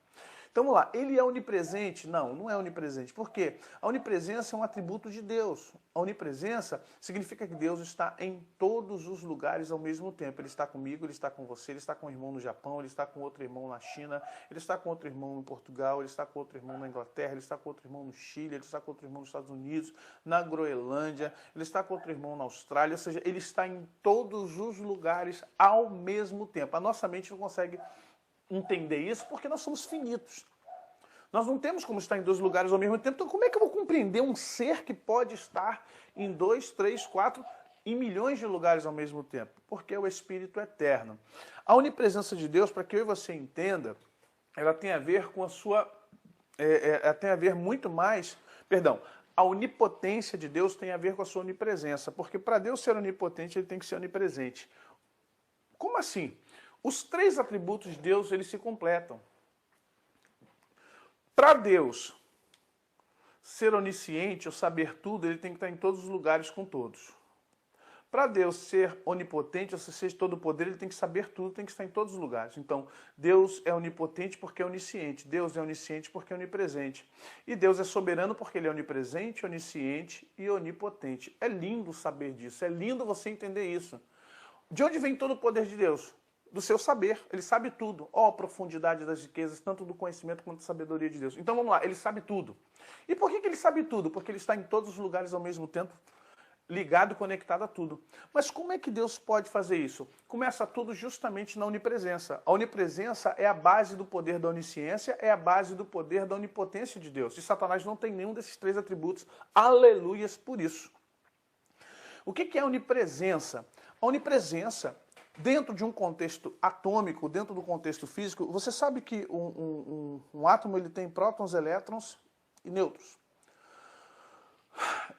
Então, vamos lá. Ele é onipresente? Não, não é onipresente. Por quê? A onipresença é um atributo de Deus. A onipresença significa que Deus está em todos os lugares ao mesmo tempo. Ele está comigo, ele está com você, ele está com um irmão no Japão, ele está com outro irmão na China, ele está com outro irmão em Portugal, ele está com outro irmão na Inglaterra, ele está com outro irmão no Chile, ele está com outro irmão nos Estados Unidos, na Groenlândia, ele está com outro irmão na Austrália, ou seja, ele está em todos os lugares ao mesmo tempo. A nossa mente não consegue entender isso porque nós somos finitos. Nós não temos como estar em dois lugares ao mesmo tempo. Então, como é que eu vou compreender um ser que pode estar em 2, 3, 4, em milhões de lugares ao mesmo tempo? Porque é o Espírito eterno. A onipresença de Deus, para que eu e você entenda, ela tem a ver com a sua... ela tem a ver muito mais... Perdão, a onipotência de Deus tem a ver com a sua onipresença. Porque para Deus ser onipotente, ele tem que ser onipresente. Como assim? Os três atributos de Deus, eles se completam. Para Deus ser onisciente ou saber tudo, ele tem que estar em todos os lugares com todos. Para Deus ser onipotente, ou seja, todo o poder, ele tem que saber tudo, tem que estar em todos os lugares. Então, Deus é onipotente porque é onisciente. Deus é onisciente porque é onipresente. E Deus é soberano porque ele é onipresente, onisciente e onipotente. É lindo saber disso, é lindo você entender isso. De onde vem todo o poder de Deus? Do seu saber. Ele sabe tudo. Ó, a profundidade das riquezas, tanto do conhecimento quanto da sabedoria de Deus. Então vamos lá, ele sabe tudo. E por que ele sabe tudo? Porque ele está em todos os lugares ao mesmo tempo, ligado e conectado a tudo. Mas como é que Deus pode fazer isso? Começa tudo justamente na onipresença. A onipresença é a base do poder da onisciência, é a base do poder da onipotência de Deus. E Satanás não tem nenhum desses três atributos. Aleluias por isso. O que é a onipresença? A onipresença Dentro de um contexto atômico, dentro do contexto físico, você sabe que um átomo ele tem prótons, elétrons e nêutrons.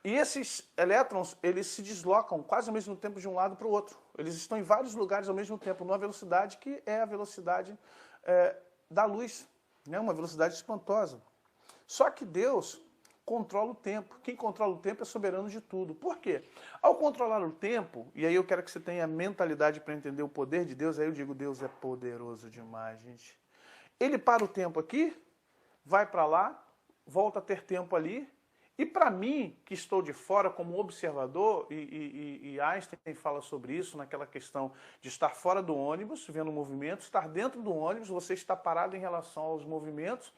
E esses elétrons, eles se deslocam quase ao mesmo tempo de um lado para o outro. Eles estão em vários lugares ao mesmo tempo, numa velocidade que é a velocidade da luz, né? Uma velocidade espantosa. Só que Deus controla o tempo. Quem controla o tempo é soberano de tudo. Por quê? Ao controlar o tempo, e aí eu quero que você tenha mentalidade para entender o poder de Deus, aí eu digo, Deus é poderoso demais, gente. Ele para o tempo aqui, vai para lá, volta a ter tempo ali, e para mim, que estou de fora como observador, e Einstein fala sobre isso, naquela questão de estar fora do ônibus, vendo o movimento, estar dentro do ônibus, você está parado em relação aos movimentos,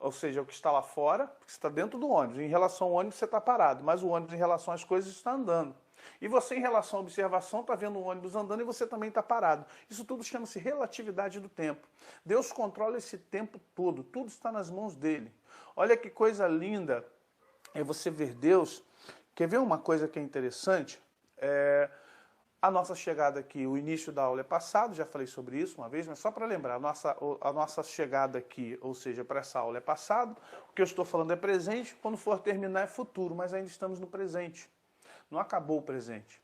ou seja, o que está lá fora, você está dentro do ônibus. Em relação ao ônibus, você está parado, mas o ônibus, em relação às coisas, está andando. E você, em relação à observação, está vendo o ônibus andando e você também está parado. Isso tudo chama-se relatividade do tempo. Deus controla esse tempo todo, tudo está nas mãos dele. Olha que coisa linda é você ver Deus. Quer ver uma coisa que é interessante? A nossa chegada aqui, o início da aula é passado, já falei sobre isso uma vez, mas só para lembrar, a nossa chegada aqui, ou seja, para essa aula é passado, o que eu estou falando é presente, quando for terminar é futuro, mas ainda estamos no presente. Não acabou o presente.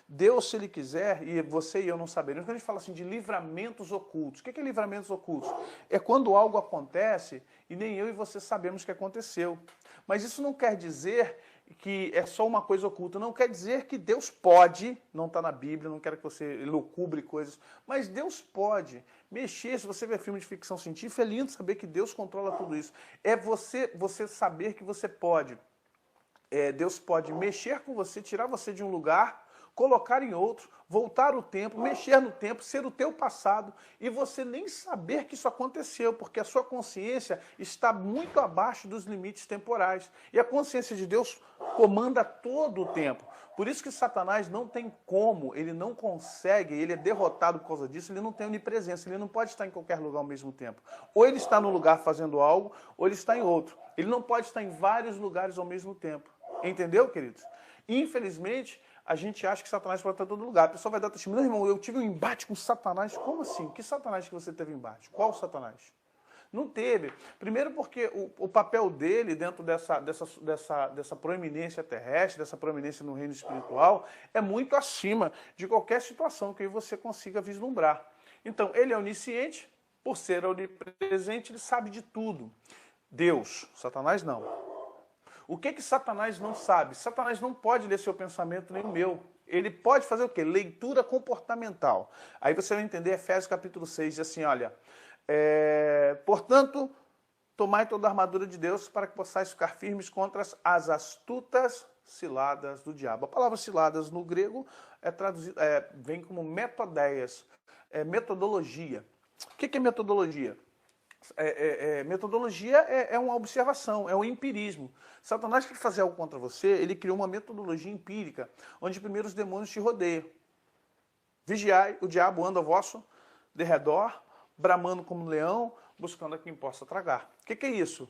Deus, se Ele quiser, e você e eu não saberemos, quando a gente fala assim de livramentos ocultos. O que é livramentos ocultos? É quando algo acontece e nem eu e você sabemos que aconteceu. Mas isso não quer dizer que é só uma coisa oculta, não quer dizer que Deus pode, não está na Bíblia, não quero que você elucubre coisas, mas Deus pode mexer. Se você vê filme de ficção científica, é lindo saber que Deus controla tudo isso. É você saber que você pode. Deus pode mexer com você, tirar você de um lugar, colocar em outro, voltar o tempo, mexer no tempo, ser o teu passado e você nem saber que isso aconteceu, porque a sua consciência está muito abaixo dos limites temporais. E a consciência de Deus comanda todo o tempo. Por isso que Satanás não tem como, ele não consegue, ele é derrotado por causa disso, ele não tem onipresença, ele não pode estar em qualquer lugar ao mesmo tempo. Ou ele está num lugar fazendo algo, ou ele está em outro. Ele não pode estar em vários lugares ao mesmo tempo. Entendeu, queridos? Infelizmente, a gente acha que Satanás pode estar em todo lugar. A pessoa vai dar testemunho, meu irmão, eu tive um embate com Satanás. Como assim? Que Satanás que você teve embate? Qual Satanás? Não teve. Primeiro porque o papel dele dentro dessa proeminência terrestre, dessa proeminência no reino espiritual, é muito acima de qualquer situação que você consiga vislumbrar. Então, ele é onisciente, por ser onipresente, ele sabe de tudo. Deus, Satanás não. O que Satanás não sabe? Satanás não pode ler seu pensamento nem o meu. Ele pode fazer o quê? Leitura comportamental. Aí você vai entender Efésios capítulo 6, diz assim, olha, portanto, tomai toda a armadura de Deus para que possais ficar firmes contra as astutas ciladas do diabo. A palavra ciladas no grego vem como metodeias, metodologia. O que é metodologia? Metodologia é uma observação, é um empirismo. Satanás quer fazer algo contra você, ele criou uma metodologia empírica, onde primeiro os demônios te rodeiam. Vigiai, o diabo anda ao vosso derredor, bramando como um leão, buscando a quem possa tragar. O que é isso?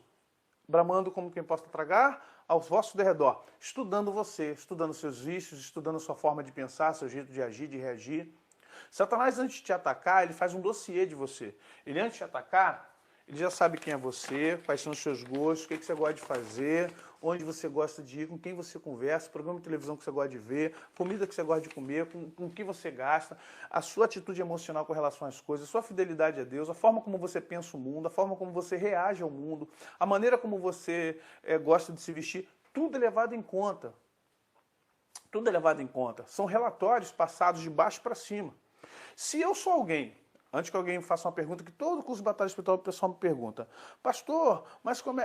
Bramando como quem possa tragar, ao vosso derredor. Estudando você, estudando seus vícios, estudando a sua forma de pensar, seu jeito de agir, de reagir. Satanás, antes de te atacar, ele faz um dossiê de você. Ele, antes de te atacar, ele já sabe quem é você, quais são os seus gostos, o que você gosta de fazer, onde você gosta de ir, com quem você conversa, programa de televisão que você gosta de ver, comida que você gosta de comer, com o que você gasta, a sua atitude emocional com relação às coisas, a sua fidelidade a Deus, a forma como você pensa o mundo, a forma como você reage ao mundo, a maneira como você gosta de se vestir, tudo é levado em conta. Tudo é levado em conta. São relatórios passados de baixo para cima. Se eu sou alguém, antes que alguém faça uma pergunta, que todo curso de batalha espiritual o pessoal me pergunta, pastor, mas como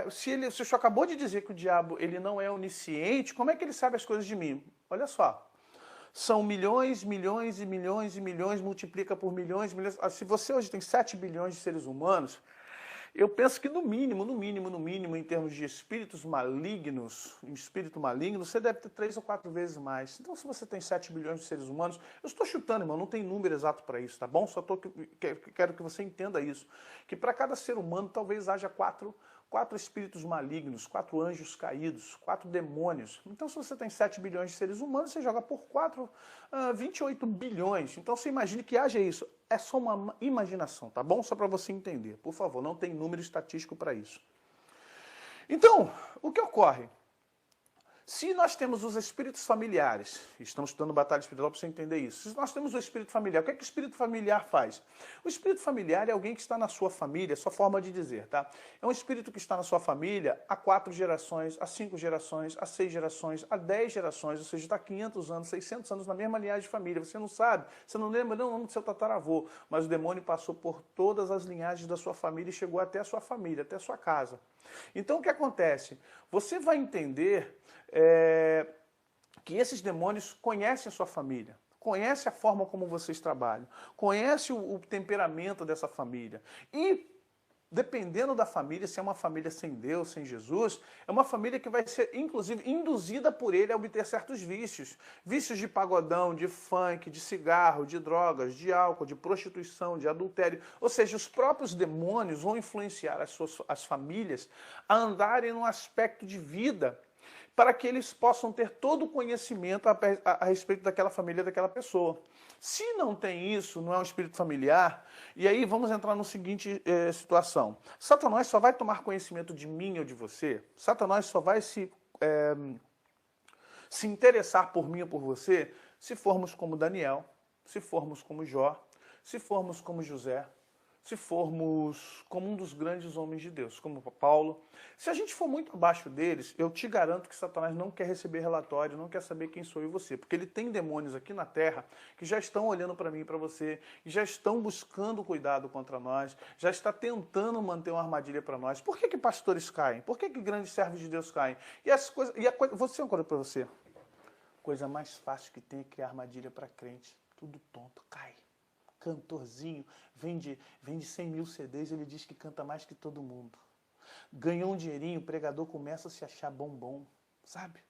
se o senhor acabou de dizer que o diabo ele não é onisciente, como é que ele sabe as coisas de mim? Olha só, são milhões, milhões e milhões e milhões, multiplica por milhões, milhões. Se você hoje tem 7 bilhões de seres humanos, eu penso que no mínimo, em termos de espíritos malignos, um espírito maligno, você deve ter 3 ou 4 vezes mais. Então, se você tem 7 bilhões de seres humanos, eu estou chutando, irmão, não tem número exato para isso, tá bom? Quero que você entenda isso. Que para cada ser humano, talvez haja 4 espíritos malignos, 4 anjos caídos, 4 demônios. Então, se você tem 7 bilhões de seres humanos, você joga por 4, 28 bilhões. Então, você imagine que haja isso. É só uma imaginação, tá bom? Só para você entender. Por favor, não tem número estatístico para isso. Então, o que ocorre? Se nós temos os espíritos familiares, estamos estudando batalha espiritual para você entender isso. Se nós temos o espírito familiar, o que é que o espírito familiar faz? O espírito familiar é alguém que está na sua família, sua forma de dizer, tá? É um espírito que está na sua família há 4 gerações, há 5 gerações, há 6 gerações, há 10 gerações, ou seja, está há 500 anos, 600 anos na mesma linhagem de família. Você não sabe, você não lembra nem o nome do seu tataravô, mas o demônio passou por todas as linhagens da sua família e chegou até a sua família, até a sua casa. Então, o que acontece? Você vai entender que esses demônios conhecem a sua família, conhecem a forma como vocês trabalham, conhecem o temperamento dessa família. E, dependendo da família, se é uma família sem Deus, sem Jesus, é uma família que vai ser, inclusive, induzida por ele a obter certos vícios. Vícios de pagodão, de funk, de cigarro, de drogas, de álcool, de prostituição, de adultério. Ou seja, os próprios demônios vão influenciar as famílias a andarem num aspecto de vida para que eles possam ter todo o conhecimento a respeito daquela família, daquela pessoa. Se não tem isso, não é um espírito familiar, e aí vamos entrar na seguinte situação. Satanás só vai tomar conhecimento de mim ou de você, Satanás só vai se interessar por mim ou por você, se formos como Daniel, se formos como Jó, se formos como José, se formos como um dos grandes homens de Deus, como Paulo. Se a gente for muito abaixo deles, eu te garanto que Satanás não quer receber relatório, não quer saber quem sou eu e você, porque ele tem demônios aqui na Terra que já estão olhando para mim e para você, e já estão buscando cuidado contra nós, já está tentando manter uma armadilha para nós. Por que pastores caem? Por que grandes servos de Deus caem? Vou dizer uma coisa para você. Coisa mais fácil que tem é criar armadilha para crente. Tudo tonto, cai. Cantorzinho, vende 100 mil CDs, ele diz que canta mais que todo mundo. Ganhou um dinheirinho, o pregador começa a se achar bombom, sabe?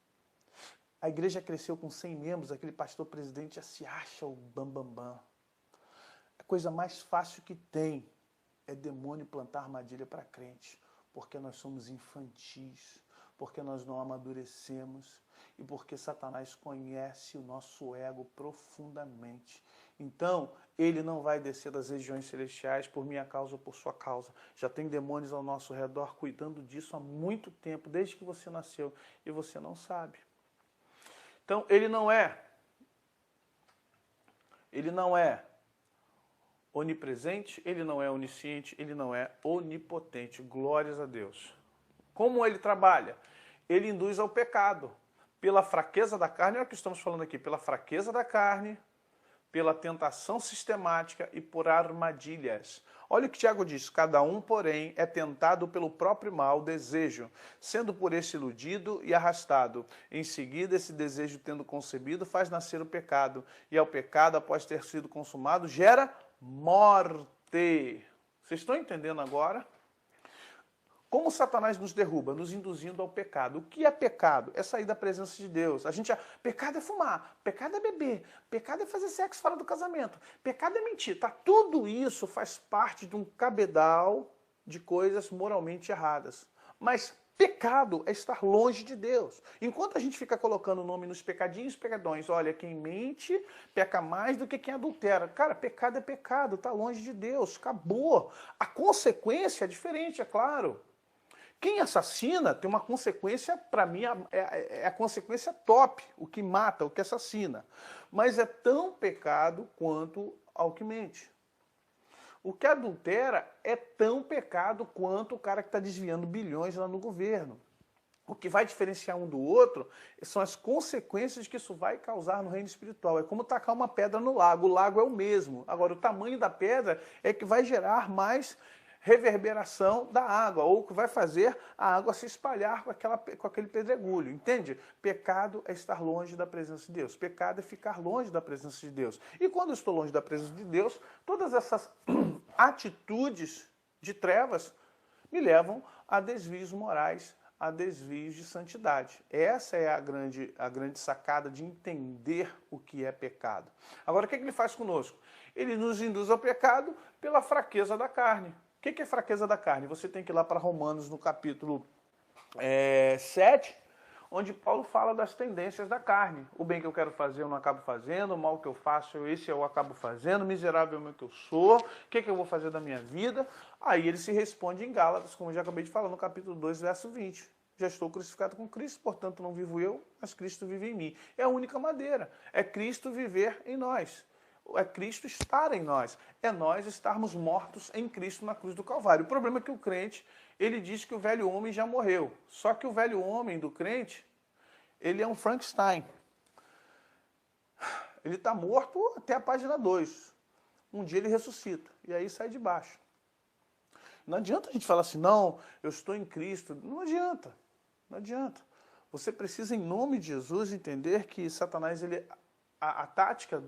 A igreja cresceu com 100 membros, aquele pastor presidente já se acha o bambambam. A coisa mais fácil que tem é demônio plantar armadilha para crente, porque nós somos infantis, porque nós não amadurecemos e porque Satanás conhece o nosso ego profundamente. Então, ele não vai descer das regiões celestiais por minha causa ou por sua causa. Já tem demônios ao nosso redor cuidando disso há muito tempo, desde que você nasceu, e você não sabe. Então, ele não é onipresente, ele não é onisciente, ele não é onipotente. Glórias a Deus. Como ele trabalha? Ele induz ao pecado. Pela fraqueza da carne, é o que estamos falando aqui, pela fraqueza da carne, pela tentação sistemática e por armadilhas. Olha o que Tiago diz: cada um, porém, é tentado pelo próprio mau desejo, sendo por esse iludido e arrastado. Em seguida, esse desejo, tendo concebido, faz nascer o pecado, e ao pecado, após ter sido consumado, gera morte. Vocês estão entendendo agora? Como Satanás nos derruba? Nos induzindo ao pecado. O que é pecado? É sair da presença de Deus. Pecado é fumar, pecado é beber, pecado é fazer sexo fora do casamento, pecado é mentir. Tá? Tudo isso faz parte de um cabedal de coisas moralmente erradas. Mas pecado é estar longe de Deus. Enquanto a gente fica colocando o nome nos pecadinhos, pecadões, olha, quem mente peca mais do que quem adultera. Cara, pecado é pecado, tá longe de Deus, acabou. A consequência é diferente, é claro. Quem assassina tem uma consequência, para mim, é a consequência top, o que mata, o que assassina. Mas é tão pecado quanto ao que mente. O que adultera é tão pecado quanto o cara que está desviando bilhões lá no governo. O que vai diferenciar um do outro são as consequências que isso vai causar no reino espiritual. É como tacar uma pedra no lago. O lago é o mesmo. Agora, o tamanho da pedra é que vai gerar mais reverberação da água, ou que vai fazer a água se espalhar com aquele pedregulho, entende? Pecado é estar longe da presença de Deus, pecado é ficar longe da presença de Deus. E quando eu estou longe da presença de Deus, todas essas atitudes de trevas me levam a desvios morais, a desvios de santidade. Essa é a grande sacada de entender o que é pecado. Agora, o que ele faz conosco? Ele nos induz ao pecado pela fraqueza da carne. O que é fraqueza da carne? Você tem que ir lá para Romanos, no capítulo 7, onde Paulo fala das tendências da carne. O bem que eu quero fazer eu não acabo fazendo, o mal que eu faço esse eu acabo fazendo, miserável é o que eu sou, o que eu vou fazer da minha vida? Aí ele se responde em Gálatas, como eu já acabei de falar, no capítulo 2, verso 20. Já estou crucificado com Cristo, portanto não vivo eu, mas Cristo vive em mim. É a única maneira, é Cristo viver em nós. É Cristo estar em nós, é nós estarmos mortos em Cristo na cruz do Calvário. O problema é que o crente, ele diz que o velho homem já morreu, só que o velho homem do crente, ele é um Frankenstein. Ele está morto até a página 2. Um dia ele ressuscita, e aí sai de baixo. Não adianta a gente falar assim, não, eu estou em Cristo. Não adianta, não adianta. Você precisa, em nome de Jesus, entender que Satanás, a tática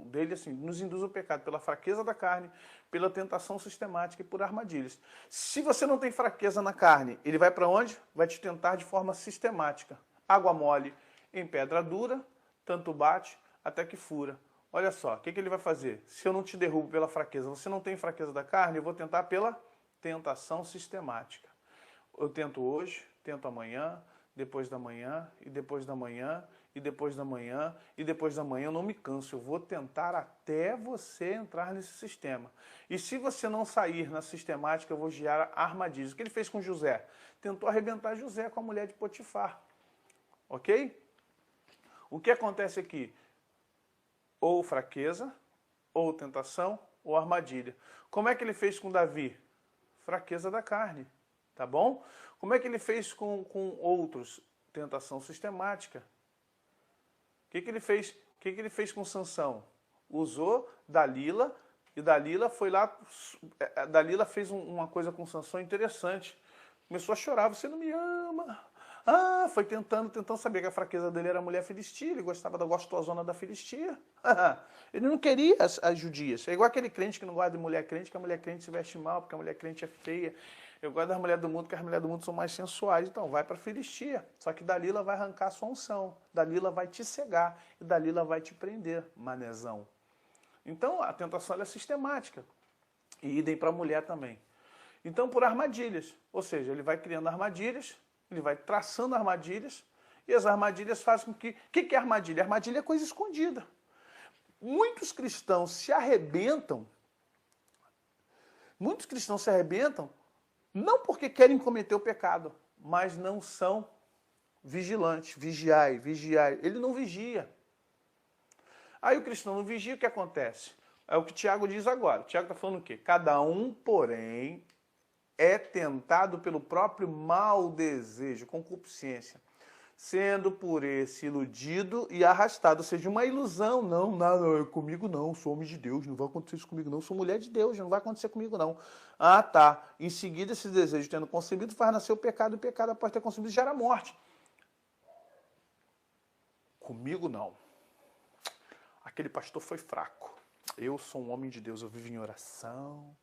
dele assim, nos induz ao pecado pela fraqueza da carne, pela tentação sistemática e por armadilhas. Se você não tem fraqueza na carne, ele vai para onde? Vai te tentar de forma sistemática. Água mole em pedra dura, tanto bate até que fura. Olha só, o que ele vai fazer? Se eu não te derrubo pela fraqueza, você não tem fraqueza da carne, eu vou tentar pela tentação sistemática. Eu tento hoje, tento amanhã, depois da manhã, e depois da manhã, e depois da manhã, e depois da manhã, eu não me canso, eu vou tentar até você entrar nesse sistema. E se você não sair na sistemática, eu vou gerar armadilhas. O que ele fez com José? Tentou arrebentar José com a mulher de Potifar. Ok? O que acontece aqui? Ou fraqueza, ou tentação, ou armadilha. Como é que ele fez com Davi? Fraqueza da carne, tá bom? Como é que ele fez com outros? Tentação sistemática. O que ele fez? O que ele fez com Sansão? Usou Dalila, e Dalila foi lá, Dalila fez uma coisa com Sansão interessante. Começou a chorar, você não me ama. Ah, foi tentando saber que a fraqueza dele era a mulher filistia, ele gostava da gostosona da filistia. Ele não queria as judias. É igual aquele crente que não gosta de mulher crente, que a mulher crente se veste mal, porque a mulher crente é feia. Eu gosto das mulheres do mundo, porque as mulheres do mundo são mais sensuais. Então, vai para a filistia. Só que Dalila vai arrancar a sua unção. Dalila vai te cegar. E Dalila vai te prender, manezão. Então, a tentação é sistemática. E idem para a mulher também. Então, por armadilhas. Ou seja, ele vai criando armadilhas, ele vai traçando armadilhas, e as armadilhas fazem com que... O que é armadilha? Armadilha é coisa escondida. Muitos cristãos se arrebentam, não porque querem cometer o pecado, mas não são vigilantes. Vigiai. Ele não vigia. Aí o cristão não vigia, o que acontece? É o que Tiago diz agora. Tiago está falando o quê? Cada um, porém, é tentado pelo próprio mau desejo, concupiscência, sendo por esse iludido e arrastado. Ou seja, uma ilusão. Não, comigo não, sou homem de Deus, não vai acontecer isso comigo não, sou mulher de Deus, não vai acontecer comigo não. Ah, tá. Em seguida, esse desejo tendo concebido, faz nascer o pecado, e o pecado, após ter concebido, gera morte. Comigo não. Aquele pastor foi fraco. Eu sou um homem de Deus, eu vivo em oração.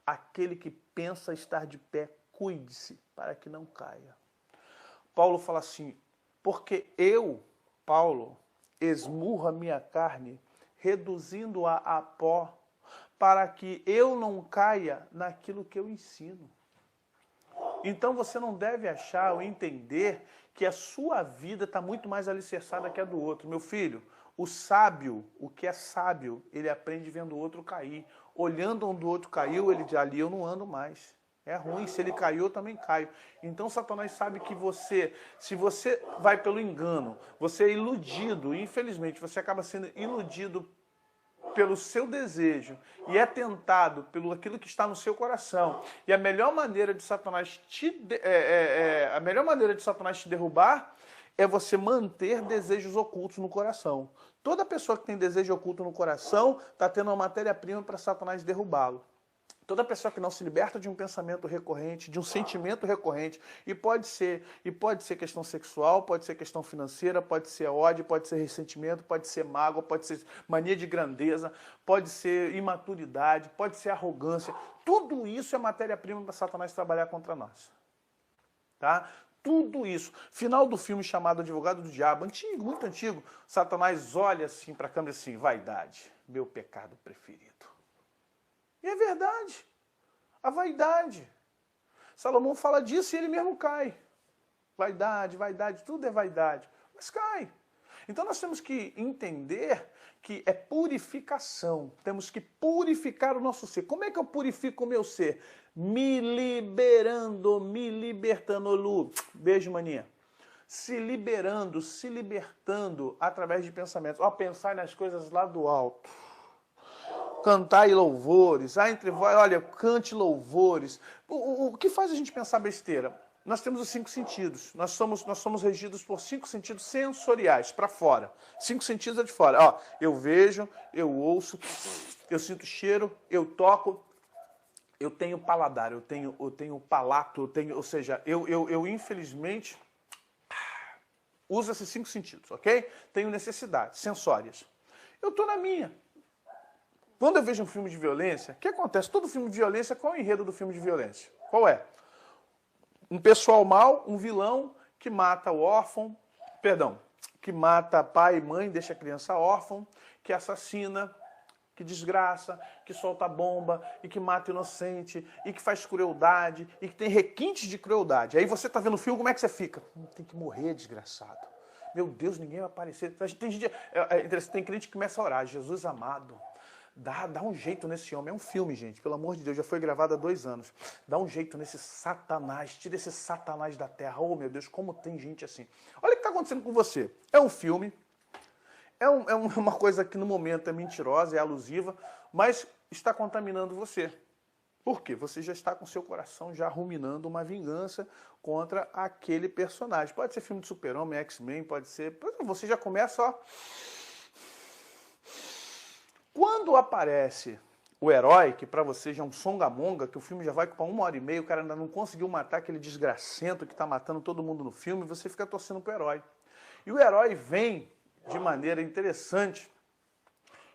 Aquele que pensa estar de pé, cuide-se para que não caia. Paulo fala assim, porque eu, Paulo, esmurro a minha carne, reduzindo-a a pó, para que eu não caia naquilo que eu ensino. Então você não deve achar ou entender que a sua vida está muito mais alicerçada que a do outro. Meu filho, o sábio, o que é sábio, ele aprende vendo o outro cair. Olhando onde o outro caiu, ele diz, ali eu não ando mais. É ruim, se ele caiu, eu também caio. Então Satanás sabe que se você vai pelo engano, você é iludido, infelizmente, você acaba sendo iludido pelo seu desejo e é tentado pelo aquilo que está no seu coração. E a melhor maneira de Satanás te derrubar é você manter desejos ocultos no coração. Toda pessoa que tem desejo oculto no coração está tendo uma matéria-prima para Satanás derrubá-lo. Toda pessoa que não se liberta de um pensamento recorrente, de um sentimento recorrente, e pode ser questão sexual, pode ser questão financeira, pode ser ódio, pode ser ressentimento, pode ser mágoa, pode ser mania de grandeza, pode ser imaturidade, pode ser arrogância. Tudo isso é matéria-prima para Satanás trabalhar contra nós. Tá? Tudo isso. Final do filme chamado Advogado do Diabo, antigo, muito antigo, Satanás olha assim para a câmera assim, vaidade, meu pecado preferido. E é verdade. A vaidade. Salomão fala disso e ele mesmo cai. Vaidade, vaidade, tudo é vaidade. Mas cai. Então nós temos que entender que é purificação. Temos que purificar o nosso ser. Como é que eu purifico o meu ser? Me liberando, me libertando. Lu, beijo, maninha. Se liberando, se libertando através de pensamentos. Ó, pensar nas coisas lá do alto. Cantar louvores, olha, cante louvores. O que faz a gente pensar besteira? Nós temos os 5 sentidos. Nós somos regidos por 5 sentidos sensoriais, para fora. 5 sentidos é de fora. Ó, eu vejo, eu ouço, eu sinto cheiro, eu toco, eu tenho paladar, eu tenho palato, ou seja, eu infelizmente uso esses 5 sentidos, ok? Tenho necessidades sensórias. Eu estou na minha. Quando eu vejo um filme de violência, o que acontece? Todo filme de violência, qual é o enredo do filme de violência? Qual é? Um pessoal mau, um vilão que mata o órfão, que mata pai e mãe, deixa a criança órfã, que assassina, que desgraça, que solta bomba, e que mata inocente, e que faz crueldade, e que tem requintes de crueldade. Aí você está vendo o filme, como é que você fica? Tem que morrer, desgraçado. Meu Deus, ninguém vai aparecer. Tem crente que começa a orar, Jesus amado. Dá um jeito nesse homem. É um filme, gente. Pelo amor de Deus, já foi gravado há 2 anos. Dá um jeito nesse Satanás. Tira esse Satanás da terra. Oh, meu Deus, como tem gente assim. Olha o que está acontecendo com você. É um filme. É uma coisa que no momento é mentirosa, é alusiva, mas está contaminando você. Por quê? Você já está com seu coração já ruminando uma vingança contra aquele personagem. Pode ser filme de Super-Homem, X-Men, pode ser... Você já começa, ó... Quando aparece o herói, que para você já é um songamonga, que o filme já vai para 1h30, o cara ainda não conseguiu matar aquele desgracento que está matando todo mundo no filme, você fica torcendo para o herói. E o herói vem de maneira interessante,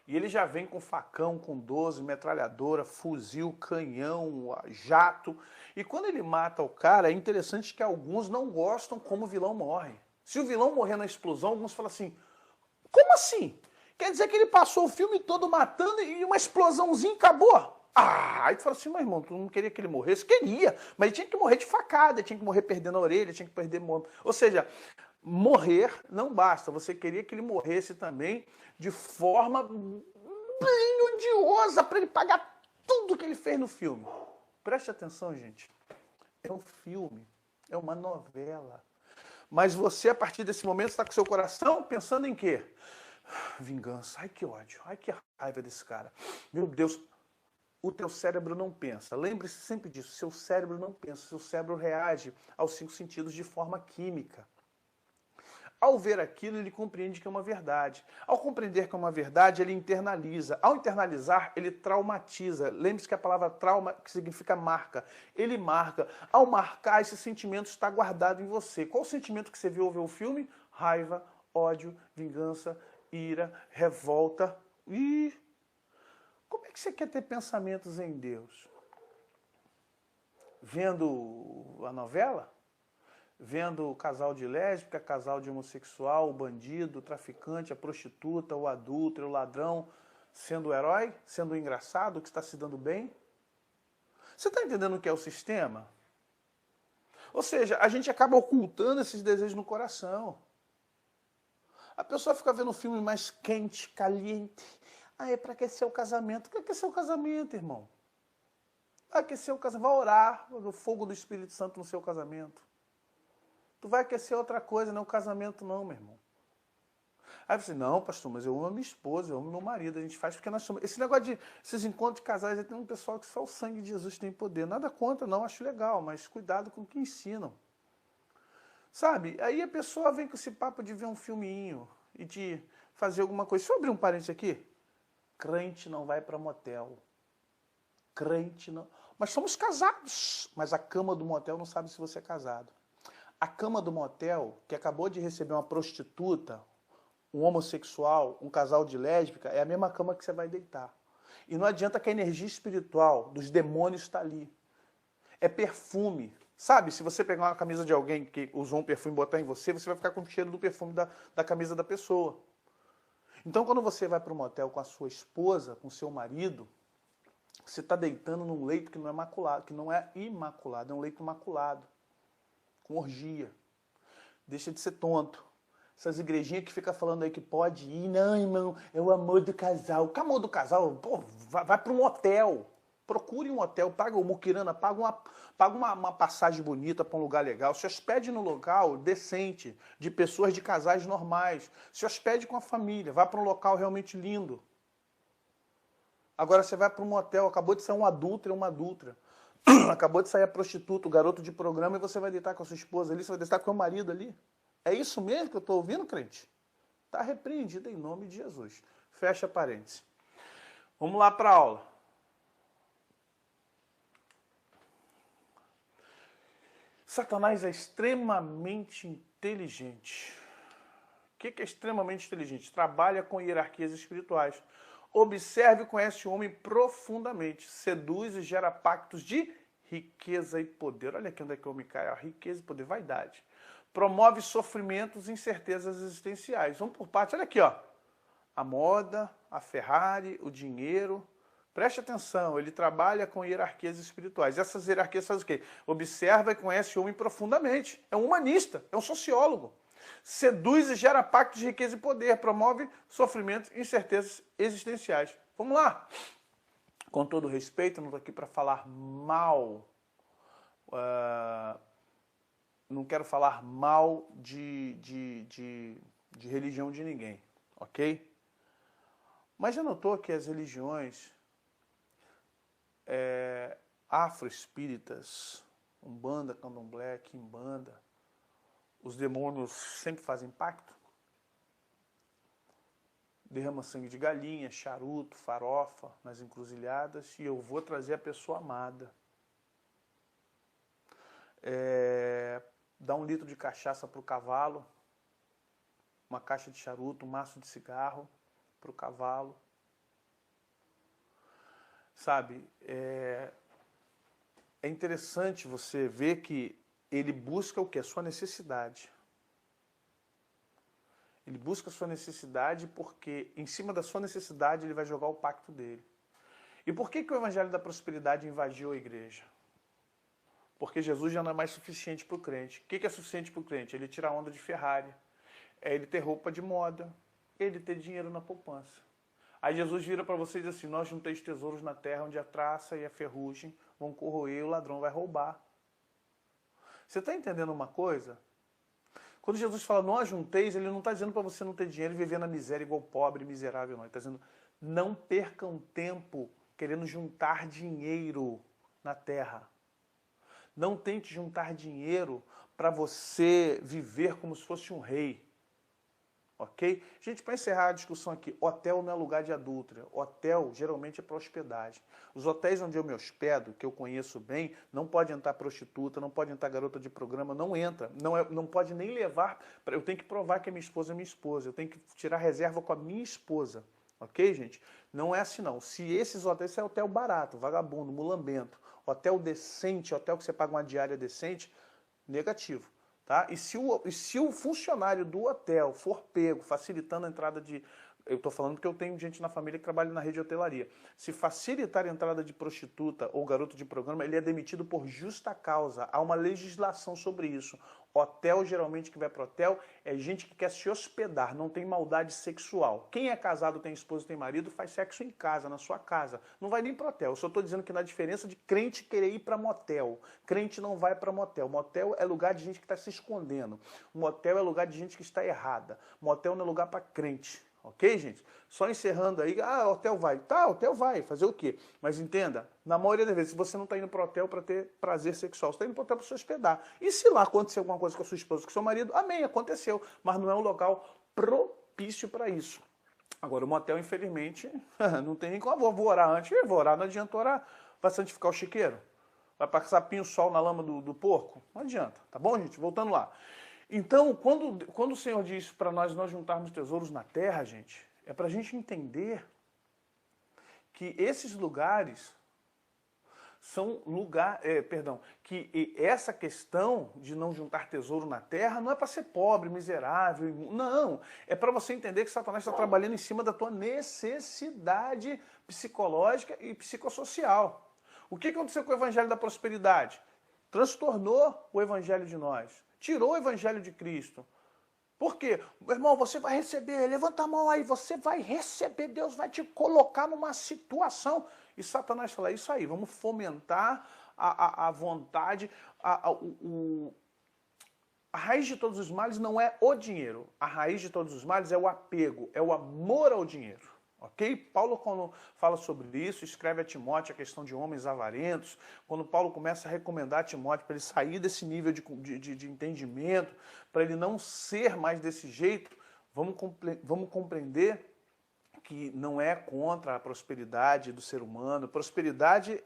e ele já vem com facão, com 12, metralhadora, fuzil, canhão, jato. E quando ele mata o cara, é interessante que alguns não gostam como o vilão morre. Se o vilão morrer na explosão, alguns falam assim, como assim? Quer dizer que ele passou o filme todo matando e uma explosãozinha acabou? Ah, aí tu fala assim, meu irmão, tu não queria que ele morresse? Queria, mas ele tinha que morrer de facada, ele tinha que morrer perdendo a orelha, tinha que perder... Ou seja, morrer não basta, você queria que ele morresse também de forma bem odiosa para ele pagar tudo que ele fez no filme. Preste atenção, gente. É um filme, é uma novela. Mas você, a partir desse momento, está com seu coração pensando em quê? Vingança. Ai, que ódio. Ai, que raiva desse cara. Meu Deus, o teu cérebro não pensa. Lembre-se sempre disso. Seu cérebro não pensa. Seu cérebro reage aos 5 sentidos de forma química. Ao ver aquilo, ele compreende que é uma verdade. Ao compreender que é uma verdade, ele internaliza. Ao internalizar, ele traumatiza. Lembre-se que a palavra trauma que significa marca. Ele marca. Ao marcar, esse sentimento está guardado em você. Qual o sentimento que você viu ao ver o filme? Raiva, ódio, vingança, ira, revolta. E como é que você quer ter pensamentos em Deus? Vendo a novela? Vendo o casal de lésbica, casal de homossexual, o bandido, o traficante, a prostituta, o adúltero, o ladrão, sendo o herói, sendo o engraçado, o que está se dando bem? Você está entendendo o que é o sistema? Ou seja, a gente acaba ocultando esses desejos no coração. A pessoa fica vendo um filme mais quente, caliente. Ah, é para aquecer o casamento. O que é aquecer o casamento, irmão? Vai aquecer o casamento, vai orar o fogo do Espírito Santo no seu casamento. Tu vai aquecer outra coisa, não é o casamento não, meu irmão. Aí você, não, pastor, mas eu amo a minha esposa, eu amo meu marido, a gente faz porque nós somos... Esse negócio esses encontros de casais, tem um pessoal que só o sangue de Jesus tem poder. Nada contra, não, acho legal, mas cuidado com o que ensinam. Sabe? Aí a pessoa vem com esse papo de ver um filminho e de fazer alguma coisa. Deixa eu abrir um parênteses aqui. Crente não vai para motel. Crente não. Mas somos casados. Mas a cama do motel não sabe se você é casado. A cama do motel, que acabou de receber uma prostituta, um homossexual, um casal de lésbica, é a mesma cama que você vai deitar. E não adianta que a energia espiritual dos demônios está ali. É perfume. Sabe, se você pegar uma camisa de alguém que usou um perfume e botar em você, você vai ficar com o cheiro do perfume da camisa da pessoa. Então, quando você vai para um motel com a sua esposa, com o seu marido, você está deitando num leito que não é imaculado, é um leito maculado, com orgia. Deixa de ser tonto. Essas igrejinhas que ficam falando aí que pode ir, não, irmão, é o amor do casal. O amor do casal, pô, vai para um hotel. Procure um hotel, paga o muquirana, paga uma passagem bonita para um lugar legal. Se hospede num local decente, de pessoas de casais normais. Se hospede com a família, vá para um local realmente lindo. Agora você vai para um motel, acabou de sair um adúltero, uma adúltera. Acabou de sair a prostituta, o garoto de programa, e você vai deitar com a sua esposa ali, você vai deitar com o marido ali. É isso mesmo que eu estou ouvindo, crente? Está repreendido em nome de Jesus. Fecha parênteses. Vamos lá para a aula. Satanás é extremamente inteligente. O que é extremamente inteligente? Trabalha com hierarquias espirituais. Observe e conhece o homem profundamente. Seduz e gera pactos de riqueza e poder. Olha aqui onde é que o homem cai. Riqueza e poder, vaidade. Promove sofrimentos e incertezas existenciais. Vamos por partes. Olha aqui, ó. A moda, a Ferrari, o dinheiro. Preste atenção, ele trabalha com hierarquias espirituais. Essas hierarquias fazem o quê? Observa e conhece o homem profundamente. É um humanista, é um sociólogo. Seduz e gera pactos de riqueza e poder. Promove sofrimentos e incertezas existenciais. Vamos lá. Com todo respeito, não estou aqui para falar mal. Não quero falar mal de religião de ninguém, ok? Mas já notou que as religiões afro-espíritas, Umbanda, Candomblé, Quimbanda, os demônios sempre fazem pacto? Derrama sangue de galinha, charuto, farofa nas encruzilhadas e eu vou trazer a pessoa amada. Dá 1 litro de cachaça para o cavalo, uma caixa de charuto, um maço de cigarro para o cavalo. Sabe, é interessante você ver que ele busca o quê? A sua necessidade. Ele busca a sua necessidade porque em cima da sua necessidade ele vai jogar o pacto dele. E por que o evangelho da prosperidade invadiu a igreja? Porque Jesus já não é mais suficiente para o crente. O que é suficiente para o crente? Ele tirar onda de Ferrari, é ele ter roupa de moda, ele ter dinheiro na poupança. Aí Jesus vira para você e diz assim, nós não temos tesouros na terra onde a traça e a ferrugem vão corroer e o ladrão vai roubar. Você está entendendo uma coisa? Quando Jesus fala, não ajunteis, ele não está dizendo para você não ter dinheiro e viver na miséria igual pobre, miserável, não. Ele está dizendo, não percam tempo querendo juntar dinheiro na terra. Não tente juntar dinheiro para você viver como se fosse um rei. Ok? Gente, para encerrar a discussão aqui, hotel não é lugar de adúltera. Hotel geralmente é para hospedagem. Os hotéis onde eu me hospedo, que eu conheço bem, não pode entrar prostituta, não pode entrar garota de programa, não entra. Não pode nem levar. Eu tenho que provar que a minha esposa é minha esposa. Eu tenho que tirar reserva com a minha esposa. Ok, gente? Não é assim não. Se esses hotéis, esse é hotel barato, vagabundo, mulambento. Hotel decente, hotel que você paga uma diária decente, negativo. Tá? E se o funcionário do hotel for pego, facilitando a entrada de... Eu estou falando porque eu tenho gente na família que trabalha na rede de hotelaria. Se facilitar a entrada de prostituta ou garoto de programa, ele é demitido por justa causa. Há uma legislação sobre isso. Hotel, geralmente, que vai para hotel, é gente que quer se hospedar, não tem maldade sexual. Quem é casado, tem esposa, tem marido, faz sexo em casa, na sua casa. Não vai nem para hotel. Eu só estou dizendo que na diferença de crente querer ir para motel. Crente não vai para motel. Motel é lugar de gente que está se escondendo. Motel é lugar de gente que está errada. Motel não é lugar para crente. Ok, gente? Só encerrando aí, hotel vai. Tá, hotel vai, fazer o quê? Mas entenda, na maioria das vezes, se você não está indo para o hotel para ter prazer sexual, você está indo para o hotel para se hospedar. E se lá acontecer alguma coisa com a sua esposa, com o seu marido, amém, aconteceu. Mas não é um local propício para isso. Agora, o motel, infelizmente, não tem nem como. Vou orar antes, vou orar, não adianta orar. Vai santificar o chiqueiro? Vai passar pinho-sol na lama do porco? Não adianta, tá bom, gente? Voltando lá. Então, quando o Senhor diz para nós juntarmos tesouros na terra, gente, é para a gente entender que esses lugares são que essa questão de não juntar tesouro na terra não é para ser pobre, miserável, não. É para você entender que Satanás está trabalhando em cima da tua necessidade psicológica e psicossocial. O que aconteceu com o evangelho da prosperidade? Transtornou o evangelho de nós. Tirou o evangelho de Cristo. Por quê? Meu irmão, você vai receber, levanta a mão aí, você vai receber, Deus vai te colocar numa situação. E Satanás fala, isso aí, vamos fomentar a vontade, a raiz de todos os males não é o dinheiro. A raiz de todos os males é o apego, é o amor ao dinheiro. Ok? Paulo, quando fala sobre isso, escreve a Timóteo a questão de homens avarentos. Quando Paulo começa a recomendar a Timóteo para ele sair desse nível de entendimento, para ele não ser mais desse jeito, vamos compreender que não é contra a prosperidade do ser humano. Prosperidade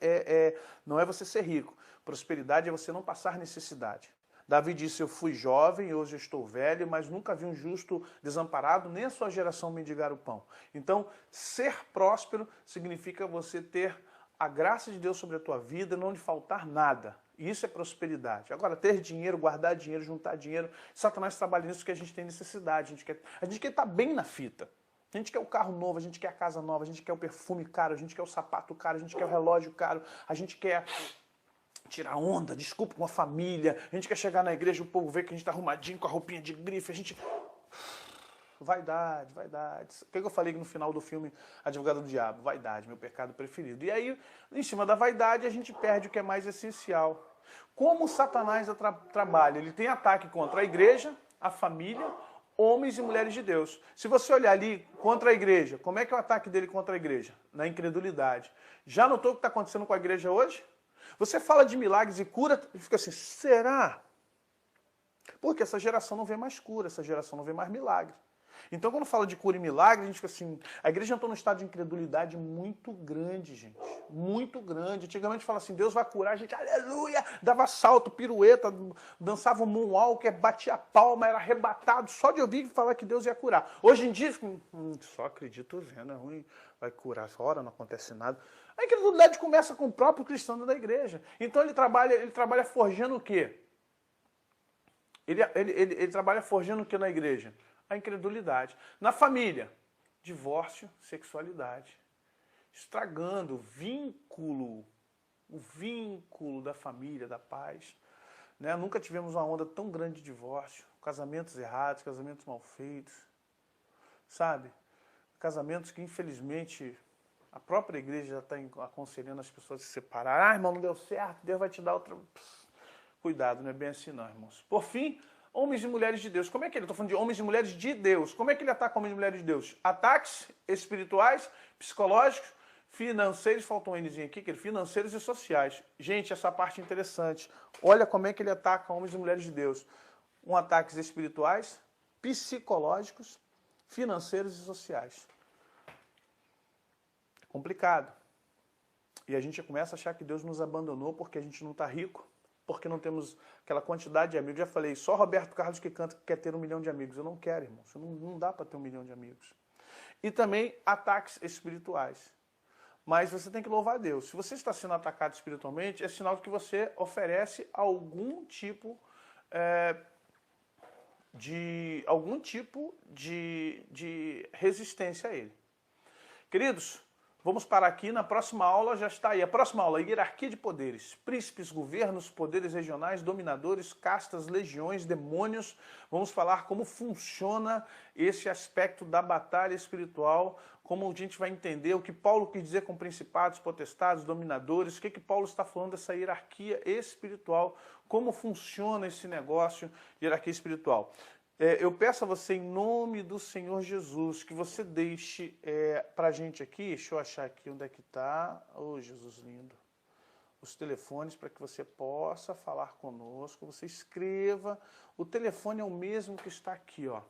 não é você ser rico. Prosperidade é você não passar necessidade. Davi disse, eu fui jovem, hoje eu estou velho, mas nunca vi um justo desamparado, nem a sua geração mendigar o pão. Então, ser próspero significa você ter a graça de Deus sobre a tua vida, não lhe faltar nada. Isso é prosperidade. Agora, ter dinheiro, guardar dinheiro, juntar dinheiro, Satanás trabalha nisso porque a gente tem necessidade, a gente quer estar bem na fita. A gente quer o carro novo, a gente quer a casa nova, a gente quer o perfume caro, a gente quer o sapato caro, a gente quer o relógio caro, a gente quer tirar onda, desculpa, com a família, a gente quer chegar na igreja, o povo vê que a gente está arrumadinho com a roupinha de grife, a gente... Vaidade. O que eu falei no final do filme Advogado do Diabo? Vaidade, meu pecado preferido. E aí, em cima da vaidade, a gente perde o que é mais essencial. Como Satanás trabalha? Ele tem ataque contra a igreja, a família, homens e mulheres de Deus. Se você olhar ali contra a igreja, como é que é o ataque dele contra a igreja? Na incredulidade. Já notou o que está acontecendo com a igreja hoje? Você fala de milagres e cura e fica assim, será? Porque essa geração não vê mais cura, essa geração não vê mais milagre. Então, quando fala de cura e milagre, a gente fica assim, a igreja entrou num estado de incredulidade muito grande, gente. Muito grande. Antigamente fala assim, Deus vai curar, a gente, aleluia, dava salto, pirueta, dançava um moonwalker, batia palma, era arrebatado, só de ouvir falar que Deus ia curar. Hoje em dia, só acredito vendo, é ruim, vai curar, ora, não acontece nada. A incredulidade começa com o próprio cristão da igreja. Então ele trabalha forjando o quê? Ele trabalha forjando o que na igreja? A incredulidade. Na família, divórcio, sexualidade. Estragando o vínculo da família, da paz. Né? Nunca tivemos uma onda tão grande de divórcio. Casamentos errados, casamentos mal feitos. Sabe? Casamentos que, infelizmente, a própria igreja já está aconselhando as pessoas a se separar. Ah, irmão, não deu certo, Deus vai te dar outra... Cuidado, não é bem assim não, irmãos. Por fim, homens e mulheres de Deus. Como é que ele? Estou falando de homens e mulheres de Deus. Como é que ele ataca homens e mulheres de Deus? Ataques espirituais, psicológicos, financeiros, faltou um Nzinho aqui, financeiros e sociais. Gente, essa parte é interessante. Olha como é que ele ataca homens e mulheres de Deus. Ataques espirituais, psicológicos, financeiros e sociais. É complicado. E a gente começa a achar que Deus nos abandonou porque a gente não está rico, porque não temos aquela quantidade de amigos. Já falei, só Roberto Carlos que canta que quer ter 1 milhão de amigos. Eu não quero, irmão. Não dá para ter 1 milhão de amigos. E também ataques espirituais. Mas você tem que louvar a Deus. Se você está sendo atacado espiritualmente, é sinal de que você oferece algum tipo de resistência a ele. Queridos, vamos parar aqui, na próxima aula já está aí. A próxima aula, hierarquia de poderes, príncipes, governos, poderes regionais, dominadores, castas, legiões, demônios. Vamos falar como funciona esse aspecto da batalha espiritual, como a gente vai entender o que Paulo quis dizer com principados, potestades, dominadores, o que Paulo está falando dessa hierarquia espiritual, como funciona esse negócio de hierarquia espiritual. Eu peço a você, em nome do Senhor Jesus, que você deixe para a gente aqui, deixa eu achar aqui onde é que está, oh Jesus lindo, os telefones para que você possa falar conosco, você escreva, o telefone é o mesmo que está aqui, ó.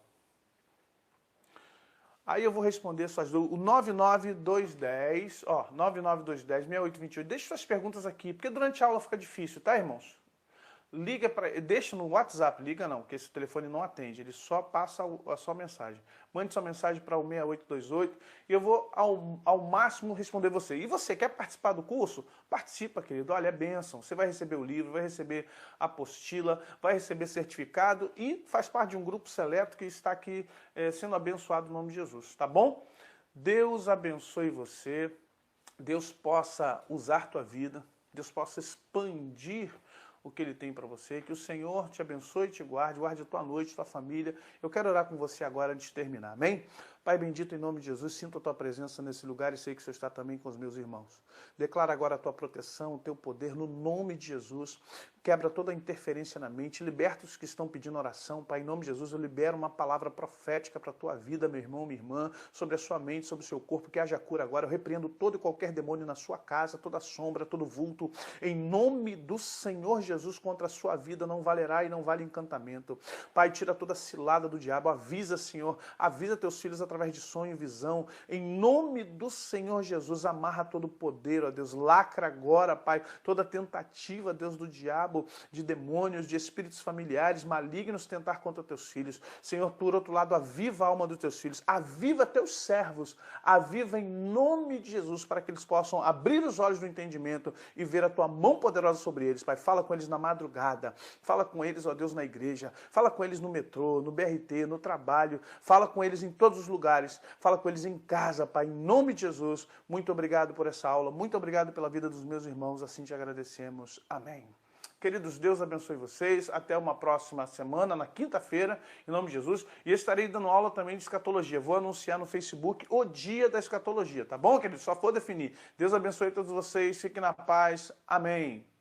Aí eu vou responder suas dúvidas. O 99210, ó, 99210-6828. Deixe suas perguntas aqui, porque durante a aula fica difícil, tá, irmãos? Liga para, deixa no WhatsApp, liga não, porque esse telefone não atende, ele só passa a sua mensagem. Mande sua mensagem para o 6828 e eu vou ao máximo responder você. E você quer participar do curso? Participa, querido. Olha, é bênção. Você vai receber o livro, vai receber a apostila, vai receber certificado e faz parte de um grupo seleto que está aqui sendo abençoado no nome de Jesus, tá bom? Deus abençoe você, Deus possa usar tua vida, Deus possa expandir o que Ele tem para você, que o Senhor te abençoe e te guarde, guarde a tua noite, tua família. Eu quero orar com você agora antes de terminar, amém? Pai bendito, em nome de Jesus, sinto a tua presença nesse lugar e sei que o Senhor está também com os meus irmãos. Declara agora a tua proteção, o teu poder, no nome de Jesus. Quebra toda a interferência na mente, liberta os que estão pedindo oração. Pai, em nome de Jesus, eu libero uma palavra profética para a tua vida, meu irmão, minha irmã, sobre a sua mente, sobre o seu corpo, que haja cura agora. Eu repreendo todo e qualquer demônio na sua casa, toda sombra, todo vulto. Em nome do Senhor Jesus, contra a sua vida não valerá e não vale encantamento. Pai, tira toda a cilada do diabo, avisa, Senhor, avisa teus filhos através de sonho e visão. Em nome do Senhor Jesus, amarra todo o poder, ó Deus, lacra agora, Pai, toda tentativa, Deus, do diabo, de demônios, de espíritos familiares, malignos tentar contra teus filhos. Senhor, por outro lado, aviva a alma dos teus filhos, aviva teus servos, aviva em nome de Jesus, para que eles possam abrir os olhos do entendimento e ver a tua mão poderosa sobre eles. Pai, fala com eles na madrugada, fala com eles, ó Deus, na igreja, fala com eles no metrô, no BRT, no trabalho, fala com eles em todos os lugares, fala com eles em casa, Pai, em nome de Jesus. Muito obrigado por essa aula, muito obrigado pela vida dos meus irmãos, assim te agradecemos. Amém. Queridos, Deus abençoe vocês. Até uma próxima semana, na quinta-feira, em nome de Jesus. E eu estarei dando aula também de escatologia. Vou anunciar no Facebook o dia da escatologia, tá bom, queridos? Só for definir. Deus abençoe todos vocês. Fiquem na paz. Amém.